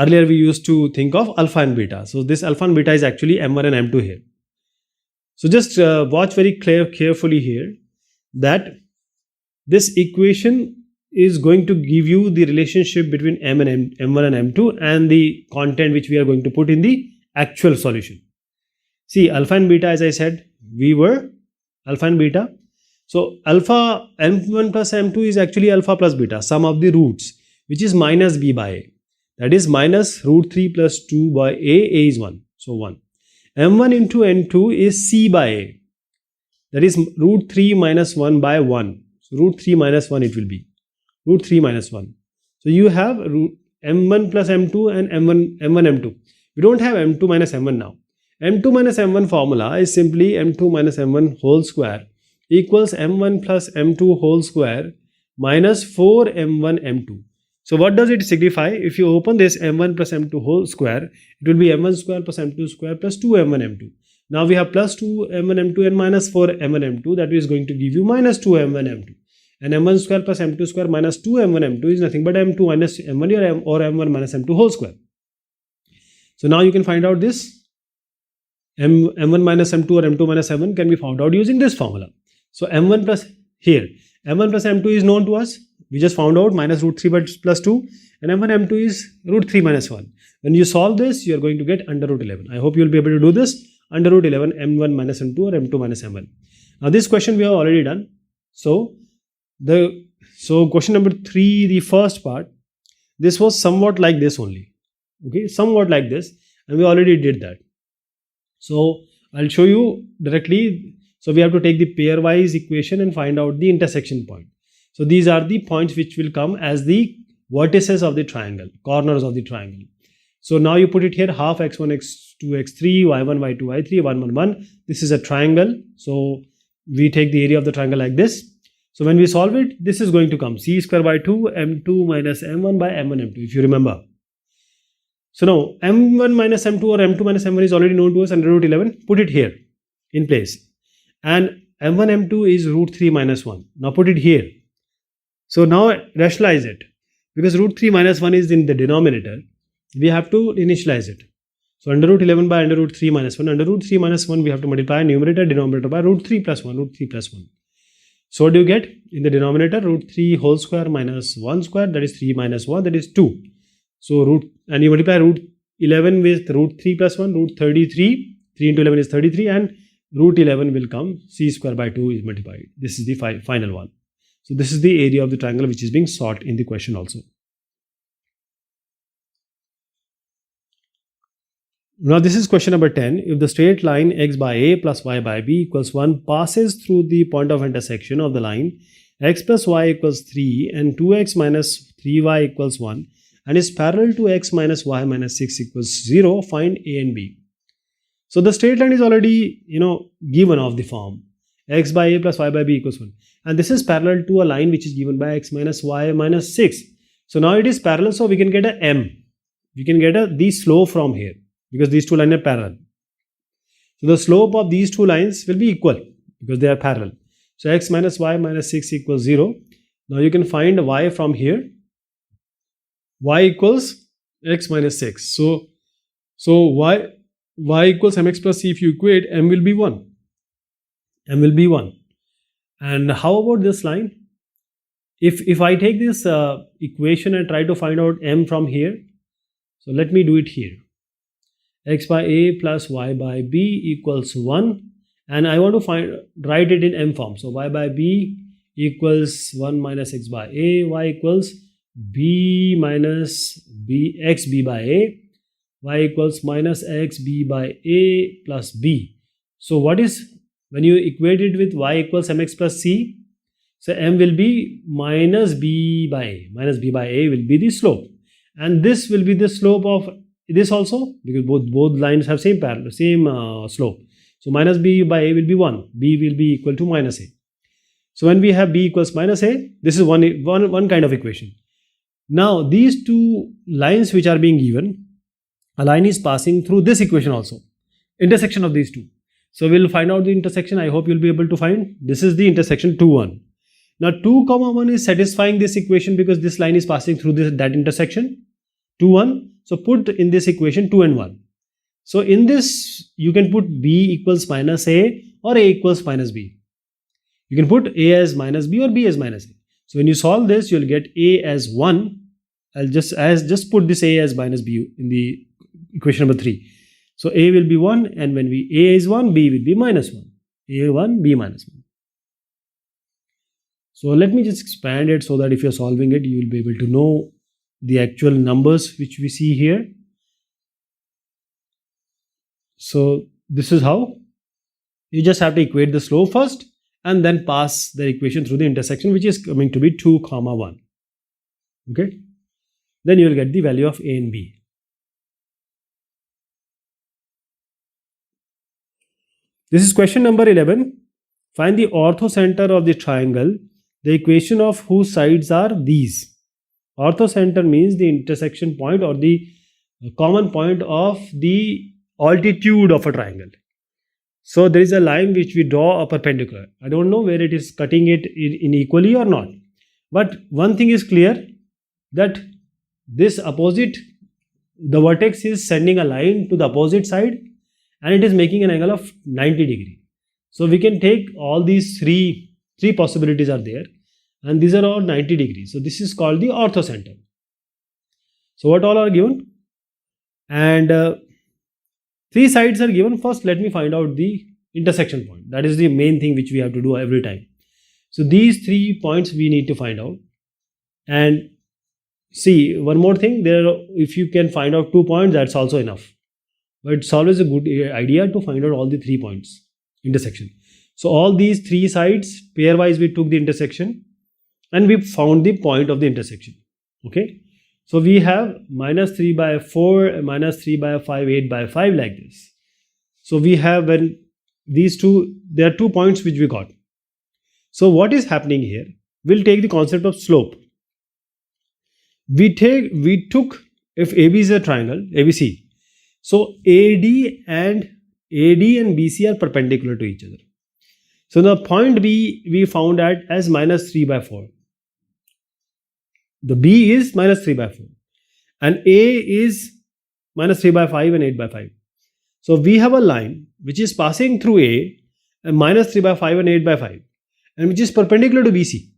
Earlier we used to think of alpha and beta. So this alpha and beta is actually m1 and m2 here. So just watch very carefully here that this equation is going to give you the relationship between m and m1 and m2 and the content which we are going to put in the actual solution. See, alpha and beta, as I said, we were alpha and beta. So alpha m1 plus m2 is actually alpha plus beta, sum of the roots, which is minus b by a. That is minus root 3 plus 2 by a is 1. So 1. m1 into n2 is c by a. That is root 3 minus 1 by 1. So root 3 minus 1 it will be. Root 3 minus 1. So you have root m1 plus m2 and m1 m2. We don't have m2 minus m1 now. m2 minus m1 formula is simply m2 minus m1 whole square equals m1 plus m2 whole square minus 4m1 m2. So what does it signify? If you open this m1 plus m2 whole square, it will be m1 square plus m2 square plus 2m1 m2. Now we have plus 2m1 m2 and minus 4m1 m2. That is going to give you minus 2m1 m2. And m1 square plus m2 square minus 2m1 m2 is nothing but m2 minus m1 or m1 minus m2 whole square. So now you can find out this m1 minus m2 or m2 minus m1 can be found out using this formula. So m1 plus here, m1 plus m2 is known to us. We just found out minus root 3 plus 2, and m1 m2 is root 3 minus 1. When you solve this, you are going to get under root 11. I hope you will be able to do this. Under root 11 m1 minus m2 or m2 minus m1. Now this question we have already done. So question number 3, the first part, this was somewhat like this only. Okay, somewhat like this, and we already did that. So I'll show you directly. So we have to take the pairwise equation and find out the intersection point. So these are the points which will come as the vertices of the triangle, corners of the triangle. So now you put it here, half x1, x2, x3, y1, y2, y3, 1, 1, 1. This is a triangle. So we take the area of the triangle like this. So when we solve it, this is going to come c square by 2, m2 minus m1 by m1, m2, if you remember. So now m1 minus m2 or m2 minus m1 is already known to us under root 11. Put it here in place. And m1, m2 is root 3 minus 1. Now put it here. So now rationalize it. Because root 3 minus 1 is in the denominator, we have to initialize it. So under root 11 by under root 3 minus 1. Under root 3 minus 1, we have to multiply numerator, denominator by root 3 plus 1, root 3 plus 1. So what do you get? In the denominator, root 3 whole square minus 1 square, that is 3 minus 1, that is 2. So and you multiply root 11 with root 3 plus 1, root 33, 3 into 11 is 33, and root 11 will come, c square by 2 is multiplied. This is the final one. So this is the area of the triangle which is being sought in the question also. Now this is question number 10. If the straight line x by a plus y by b equals 1 passes through the point of intersection of the line x plus y equals 3 and 2x minus 3y equals 1, and is parallel to x minus y minus 6 equals 0, find A and B. So the straight line is already, given of the form x by a plus y by b equals 1. And this is parallel to a line which is given by x minus y minus 6. So now it is parallel, so we can get a m. We can get the slope from here because these two lines are parallel. So the slope of these two lines will be equal because they are parallel. So x minus y minus 6 equals 0. Now you can find y from here. Y equals x minus 6. So y equals mx plus c. If you equate, m will be 1. M will be 1. And how about this line? If I take this equation and try to find out m from here, so let me do it here. X by a plus y by b equals 1, and I want to write it in m form. So y by b equals 1 minus x by a, y equals b minus b x b by a, y equals minus x b by a plus b. So what is, when you equate it with y equals mx plus c, so m will be minus b by a. Minus b by a will be the slope, and this will be the slope of this also, because both lines have same slope. So minus b by a will be 1. B will be equal to minus a. So when we have b equals minus a, this is one kind of equation. Now these two lines which are being given, a line is passing through this equation also, intersection of these two. So we'll find out the intersection. I hope you'll be able to find. This is the intersection 2, 1. Now 2, 1 is satisfying this equation because this line is passing through that intersection 2, 1. So put in this equation 2 and 1. So in this you can put b equals minus a or a equals minus b. You can put a as minus b or b as minus a. So when you solve this, you'll get a as 1. I'll just put this a as minus b in the equation number 3. So a will be 1, and when a is 1, b will be minus 1. A 1, b minus 1. So let me just expand it so that if you're solving it, you will be able to know the actual numbers which we see here. So this is how you just have to equate the slope first and then pass the equation through the intersection, which is coming to be 2, 1. Okay. Then you will get the value of a and b. This is question number 11. Find the orthocenter of the triangle, the equation of whose sides are these. Orthocenter means the intersection point or the common point of the altitude of a triangle. So there is a line which we draw a perpendicular. I don't know where it is cutting it in equally or not. But one thing is clear, that this opposite, the vertex is sending a line to the opposite side, and it is making an angle of 90 degree. So we can take all these three possibilities are there, and these are all 90 degrees. So this is called the orthocenter. So what all are given? And 3 sides are given. First, let me find out the intersection point. That is the main thing which we have to do every time. So these 3 points we need to find out. And see, one more thing, if you can find out 2 points, that's also enough. But it's always a good idea to find out all the 3 points intersection. So all these 3 sides, pairwise we took the intersection and we found the point of the intersection. Okay. So we have minus 3 by 4, minus 3 by 5, 8 by 5 like this. So we have, when these two, there are 2 points which we got. So what is happening here? We'll take the concept of slope. We took, if AB is a triangle, ABC. So AD and BC are perpendicular to each other. So the point B we found as minus 3 by 4. The B is minus 3 by 4. And A is minus 3 by 5 and 8 by 5. So we have a line which is passing through A and minus 3 by 5 and 8 by 5, and which is perpendicular to BC.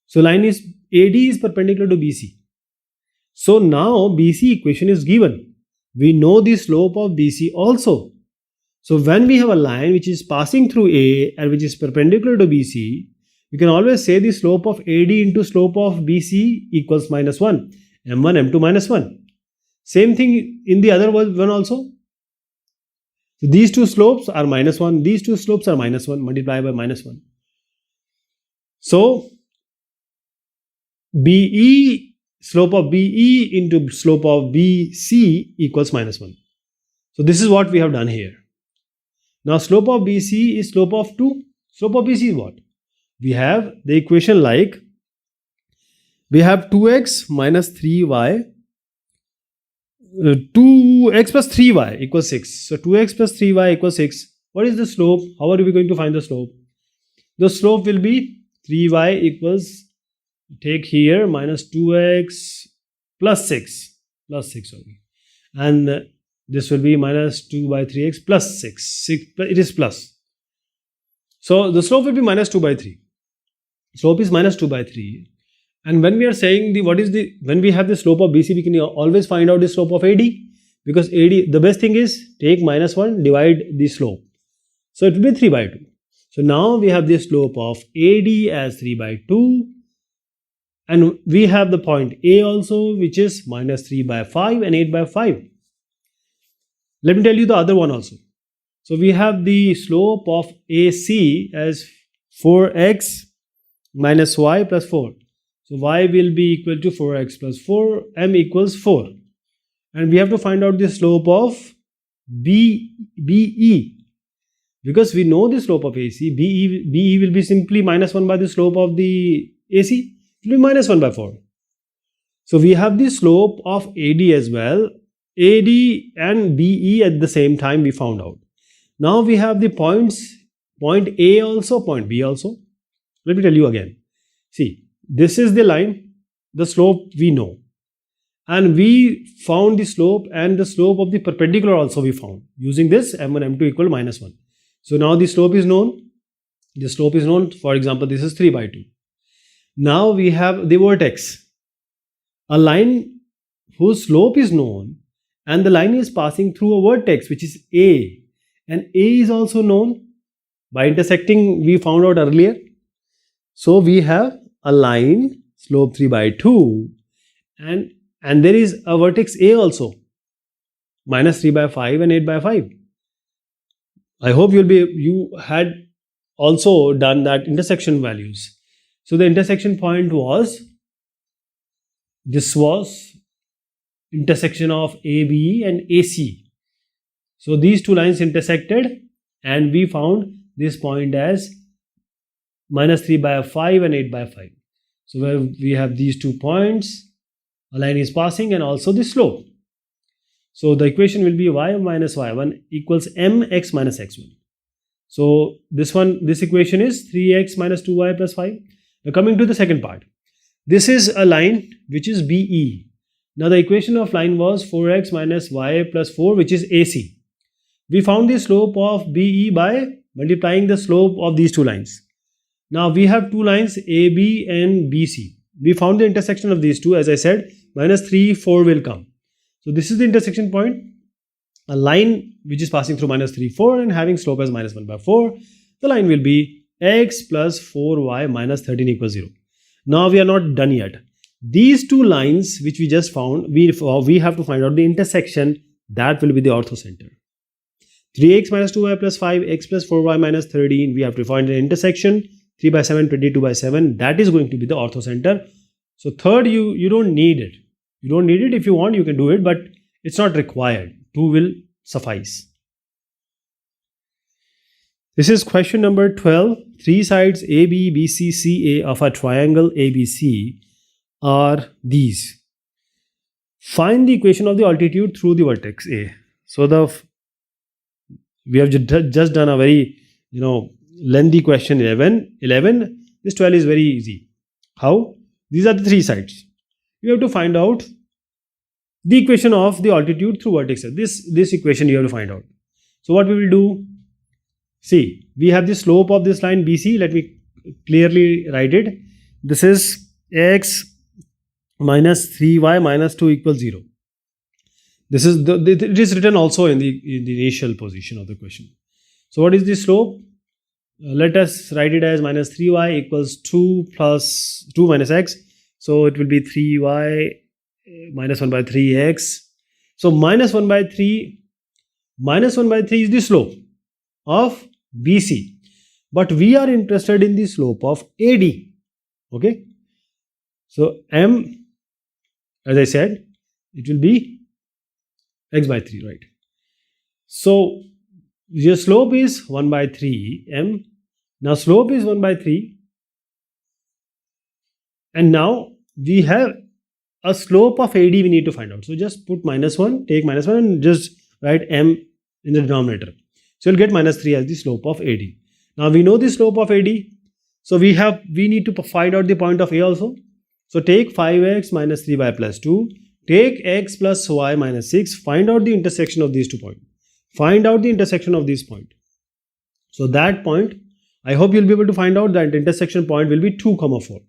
So line is AD is perpendicular to BC. So now BC equation is given. We know the slope of BC also. So when we have a line which is passing through A and which is perpendicular to BC, we can always say the slope of AD into slope of BC equals minus 1. M1, M2 minus 1. Same thing in the other one also. So these two slopes are minus 1. These two slopes are minus 1 multiplied by minus 1. So BE slope of BE into slope of BC equals minus 1. So this is what we have done here. Now slope of BC is slope of 2. Slope of BC is what? We have the equation like, we have 2x minus 3y, 2x plus 3y equals 6. So 2x plus 3y equals 6. What is the slope? How are we going to find the slope? The slope will be 3y equals, take here, minus 2x plus 6, sorry. And this will be minus 2 by 3x plus 6. It is plus. So the slope will be minus 2 by 3. Slope is minus 2 by 3. And when we are saying when we have the slope of BC, we can always find out the slope of AD. Because AD, the best thing is take minus 1, divide the slope. So it will be 3 by 2. So now we have the slope of AD as 3 by 2. And we have the point A also, which is minus 3 by 5 and 8 by 5. Let me tell you the other one also. So we have the slope of AC as 4x minus y plus 4. So y will be equal to 4x plus 4, m equals 4. And we have to find out the slope of BE. Because we know the slope of AC, BE will be simply minus 1 by the slope of the AC. It will be minus 1 by 4. So we have the slope of AD as well. AD and BE at the same time we found out. Now we have the points, point A also, point B also. Let me tell you again. See, this is the line, the slope we know. And we found the slope and the slope of the perpendicular also we found. Using this, m1, m2 equal minus 1. So now the slope is known. The slope is known. For example, this is 3 by 2. Now we have the vertex. A line whose slope is known and the line is passing through a vertex which is A. And A is also known. By intersecting, we found out earlier. So we have a line, slope 3 by 2, and there is a vertex A also, minus 3 by 5 and 8 by 5. I hope you had also done that intersection values. So the intersection point was, this was intersection of AB and AC. So these two lines intersected and we found this point as minus 3 by 5 and 8 by 5. So where we have these 2 points, a line is passing and also the slope. So the equation will be y minus y1 equals mx minus x1. So this equation is 3x minus 2y plus 5. Now coming to the second part. This is a line which is BE. Now the equation of line was 4x minus y plus 4, which is AC. We found the slope of BE by multiplying the slope of these two lines. Now we have two lines AB and BC. We found the intersection of these two. As I said, minus 3, 4 will come. So this is the intersection point. A line which is passing through minus 3, 4 and having slope as minus 1 by 4. The line will be x plus 4y minus 13 equals 0. Now we are not done yet. These two lines which we just found, we have to find out the intersection. That will be the orthocenter. 3x minus 2y plus 5, x plus 4y minus 13. We have to find an intersection. 3 by 7, 22 by 7. That is going to be the orthocenter. So third, you don't need it. You don't need it. If you want, you can do it, but it's not required. 2 will suffice. This is question number 12. Three sides AB, BC, CA of a triangle ABC are these. Find the equation of the altitude through the vertex A. So we have just done a very lengthy question 11. This 12 is very easy. How? These are the three sides. You have to find out the equation of the altitude through vertex A. This equation you have to find out. So what we will do? See, we have the slope of this line BC. Let me clearly write it. This is x minus 3y minus 2 equals 0. This is it is written also in the initial position of the question. So what is the slope? Let us write it as minus 3y equals 2 plus 2 minus x. So it will be 3y minus 1 by 3x. So minus 1 by 3 is the slope of BC. But we are interested in the slope of AD. Okay. So m as I said, it will be x by 3, right? So your slope is 1 by 3 m. Now slope is 1 by 3, and now we have a slope of AD we need to find out. So just put -1, take -1 and just write m in the denominator. So you'll get -3 as the slope of AD. Now we know the slope of AD. So we need to find out the point of A also. So take 5x minus 3y plus 2. Take x plus y minus 6. Find out the intersection of these 2 points. Find out the intersection of this point. So that point, I hope you'll be able to find out that intersection point will be 2, 4.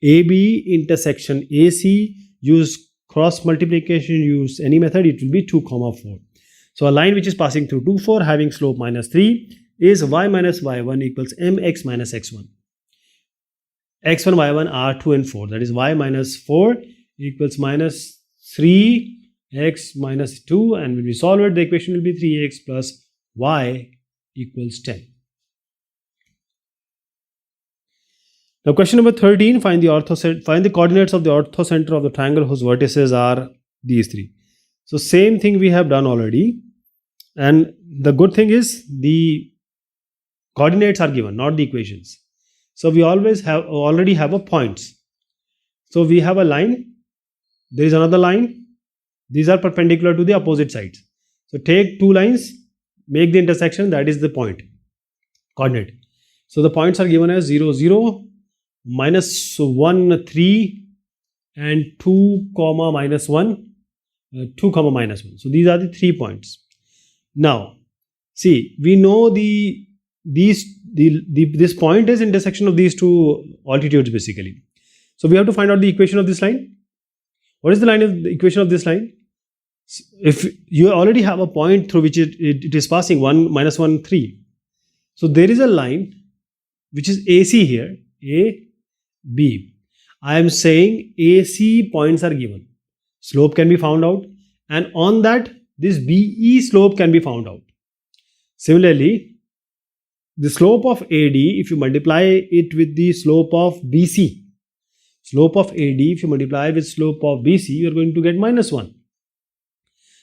AB intersection AC, use cross multiplication, use any method, it will be 2, 4. So a line which is passing through 2, 4 having slope -3 is y minus y1 equals mx minus x1. x1, y1 are 2 and 4. That is y minus 4 equals minus 3x minus 2, and when we solve it, the equation will be 3x plus y equals 10. Now question number 13, find the coordinates of the orthocenter of the triangle whose vertices are these 3. So same thing we have done already, and the good thing is the coordinates are given, not the equations. So we already have a points. So we have a line, there is another line, these are perpendicular to the opposite sides. So take 2 lines, make the intersection, that is the point coordinate. So the points are given as 0, 0, minus 1, 3 and 2, minus 1, 2, minus 1. So these are the 3 points. Now see, we know this point is intersection of these 2 altitudes basically. So we have to find out the equation of this line. What is the equation of this line? If you already have a point through which it is passing 1, minus 1, 3. So there is a line which is AC here, A, B. I am saying AC points are given. Slope can be found out, and on that this BE slope can be found out. Similarly, the slope of AD, if you multiply it with the slope of BC, if you multiply with slope of BC, you are going to get -1.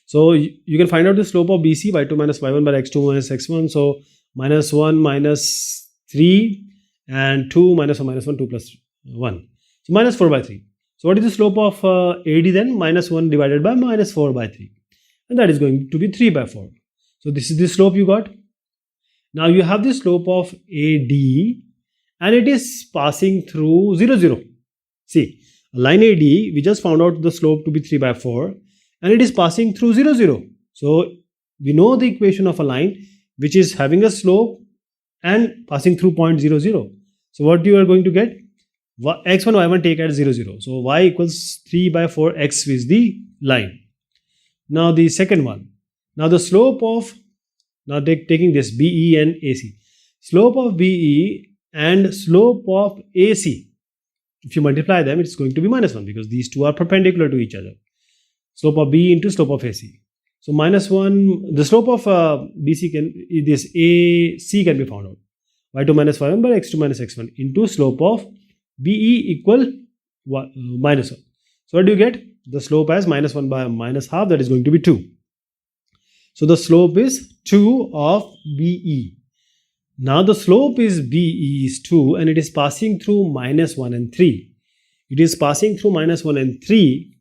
So you can find out the slope of BC, y2 minus y1 by x2 minus x1. So -1 minus 3 and 2 minus 1 minus 1, 2 plus 1. So -4 by 3. So what is the slope of AD then? -1 divided by -4 by 3. And that is going to be 3 by 4. So this is the slope you got. Now you have the slope of AD and it is passing through 0, 0. See, line AD, we just found out the slope to be 3 by 4 and it is passing through 0, 0. So we know the equation of a line which is having a slope and passing through point 0, 0. So what you are going to get? X1, y1 take at 0, 0. So y equals 3 by 4, x is the line. Now the second one. Now the slope of, now taking this BE and AC. Slope of BE and slope of AC, if you multiply them, it's going to be -1 because these 2 are perpendicular to each other. Slope of BE into slope of AC. So -1, the slope of BC this AC can be found out. y2 minus y1 by x2 minus x1 into slope of BE equal -1. So what do you get? The slope as -1 by -half, that is going to be 2. So the slope is 2 of BE. Now the slope is BE is 2 and it is passing through -1 and 3. It is passing through -1 and 3.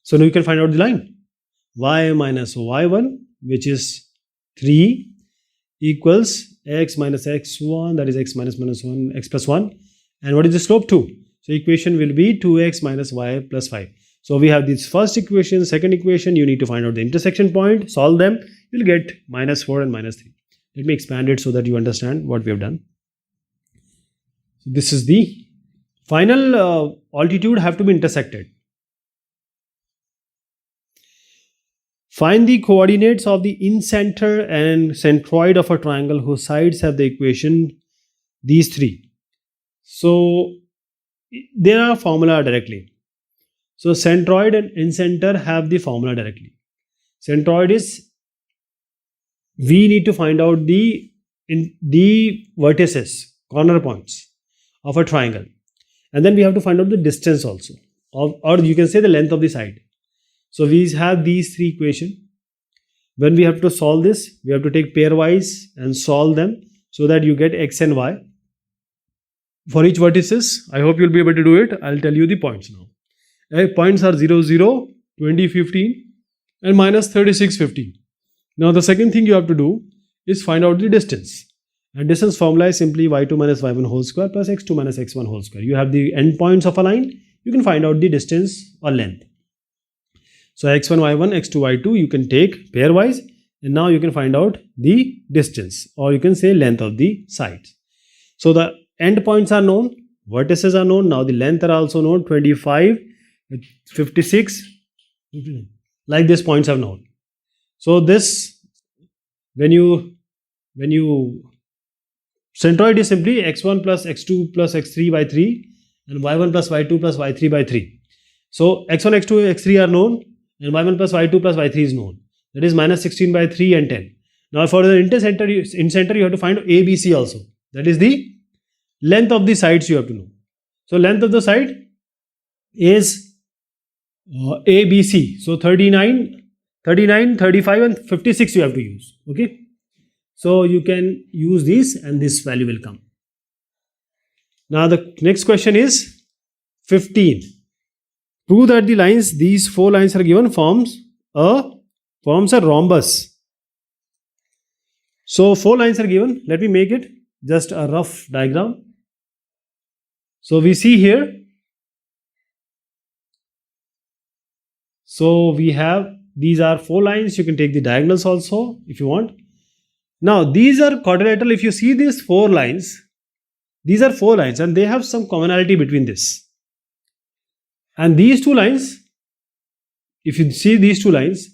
So now you can find out the line. Y minus y1, which is 3, equals x minus x1, that is x minus 1, x plus 1. And what is the slope? 2. So equation will be 2x minus y plus 5. So we have this first equation, second equation, you need to find out the intersection point, solve them, you'll get -4 and -3. Let me expand it so that you understand what we have done. So this is the final altitude have to be intersected. Find the coordinates of the incenter and centroid of a triangle whose sides have the equation these 3. So there are formula directly. So centroid and incenter have the formula directly. Centroid is, we need to find out the vertices, corner points of a triangle, and then we have to find out the distance also of, or you can say the length of the side. So we have these three equations. When we have to solve this, we have to take pairwise and solve them so that you get x and y for each vertices. I hope you'll be able to do it. I'll tell you the points now. Points are 0, 0, 20, 15 and minus 36, 15. Now the second thing you have to do is find out the distance. And distance formula is simply y2 minus y1 whole square plus x2 minus x1 whole square. You have the endpoints of a line. You can find out the distance or length. So x1, y1, x2, y2 you can take pairwise, and now you can find out the distance, or you can say length of the sides. So the endpoints are known, vertices are known. Now the length are also known, 25, 56, like these points are known. So this, when you centroid is simply x1 plus x2 plus x3 by 3 and y1 plus y2 plus y3 by 3. So x1, x2, x3 are known and y1 plus y2 plus y3 is known. That is minus 16 by 3 and 10. Now for the intercenter, in center you have to find ABC also. That is the length of the sides you have to know. So length of the side is ABC. So 39, 35 and 56 you have to use. Okay. So you can use these and this value will come. Now the next question is 15. Prove that the lines, these four lines are given, forms a rhombus. So four lines are given. Let me make it just a rough diagram. So we see here. So we have, these are four lines. You can take the diagonals also if you want. Now these are quadrilateral. If you see these four lines, these are four lines and they have some commonality between this. And these two lines, if you see these two lines,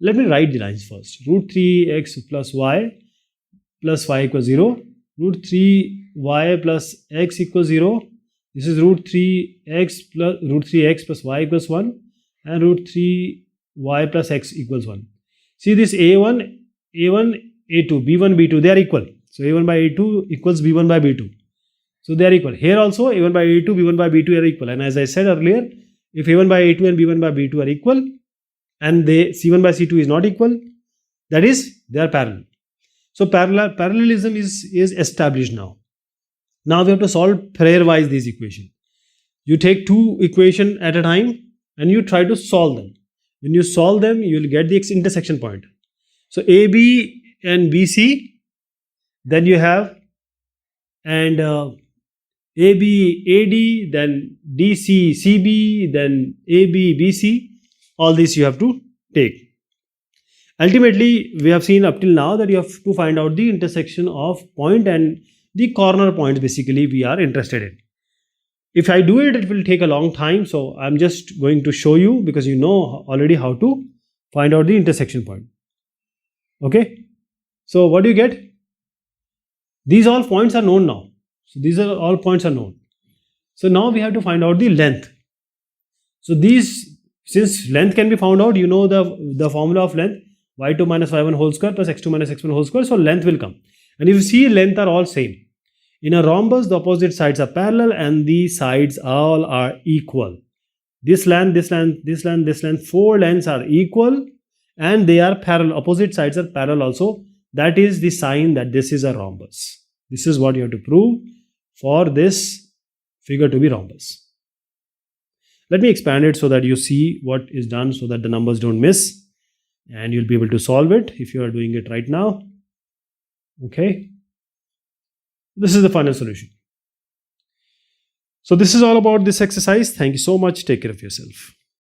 let me write the lines first. Root 3x plus y equals 0. Root 3y plus x equals 0. This is root 3x plus y equals 1 and root 3y plus x equals 1. See this a1, a2, b1, b2, they are equal. So a1 by a2 equals b1 by b2. So they are equal. Here also a1 by a2, b1 by b2 are equal. And as I said earlier, if a1 by a2 and b1 by b2 are equal and c1 by c2 is not equal, that is they are parallel. So parallelism is established now. Now we have to solve pairwise these equations. You take two equations at a time and you try to solve them. When you solve them, you will get the intersection point. So AB and BC, then you have, and AB, AD, then DC, CB, then AB, BC, all this you have to take. Ultimately, we have seen up till now that you have to find out the intersection of point and the corner points basically we are interested in. If I do it, it will take a long time. So I'm just going to show you because you know already how to find out the intersection point. Okay. So what do you get? These all points are known now. So these are all points are known. So now we have to find out the length. So these, since length can be found out, you know the formula of length, y2 minus y1 whole square plus x2 minus x1 whole square. So length will come. And if you see, length are all same. In a rhombus, the opposite sides are parallel and the sides all are equal. This length, this length, this length, this length, four lengths are equal and they are parallel. Opposite sides are parallel also. That is the sign that this is a rhombus. This is what you have to prove for this figure to be rhombus. Let me expand it so that you see what is done so that the numbers don't miss and you'll be able to solve it if you are doing it right now. Okay. This is the final solution. So this is all about this exercise. Thank you so much. Take care of yourself.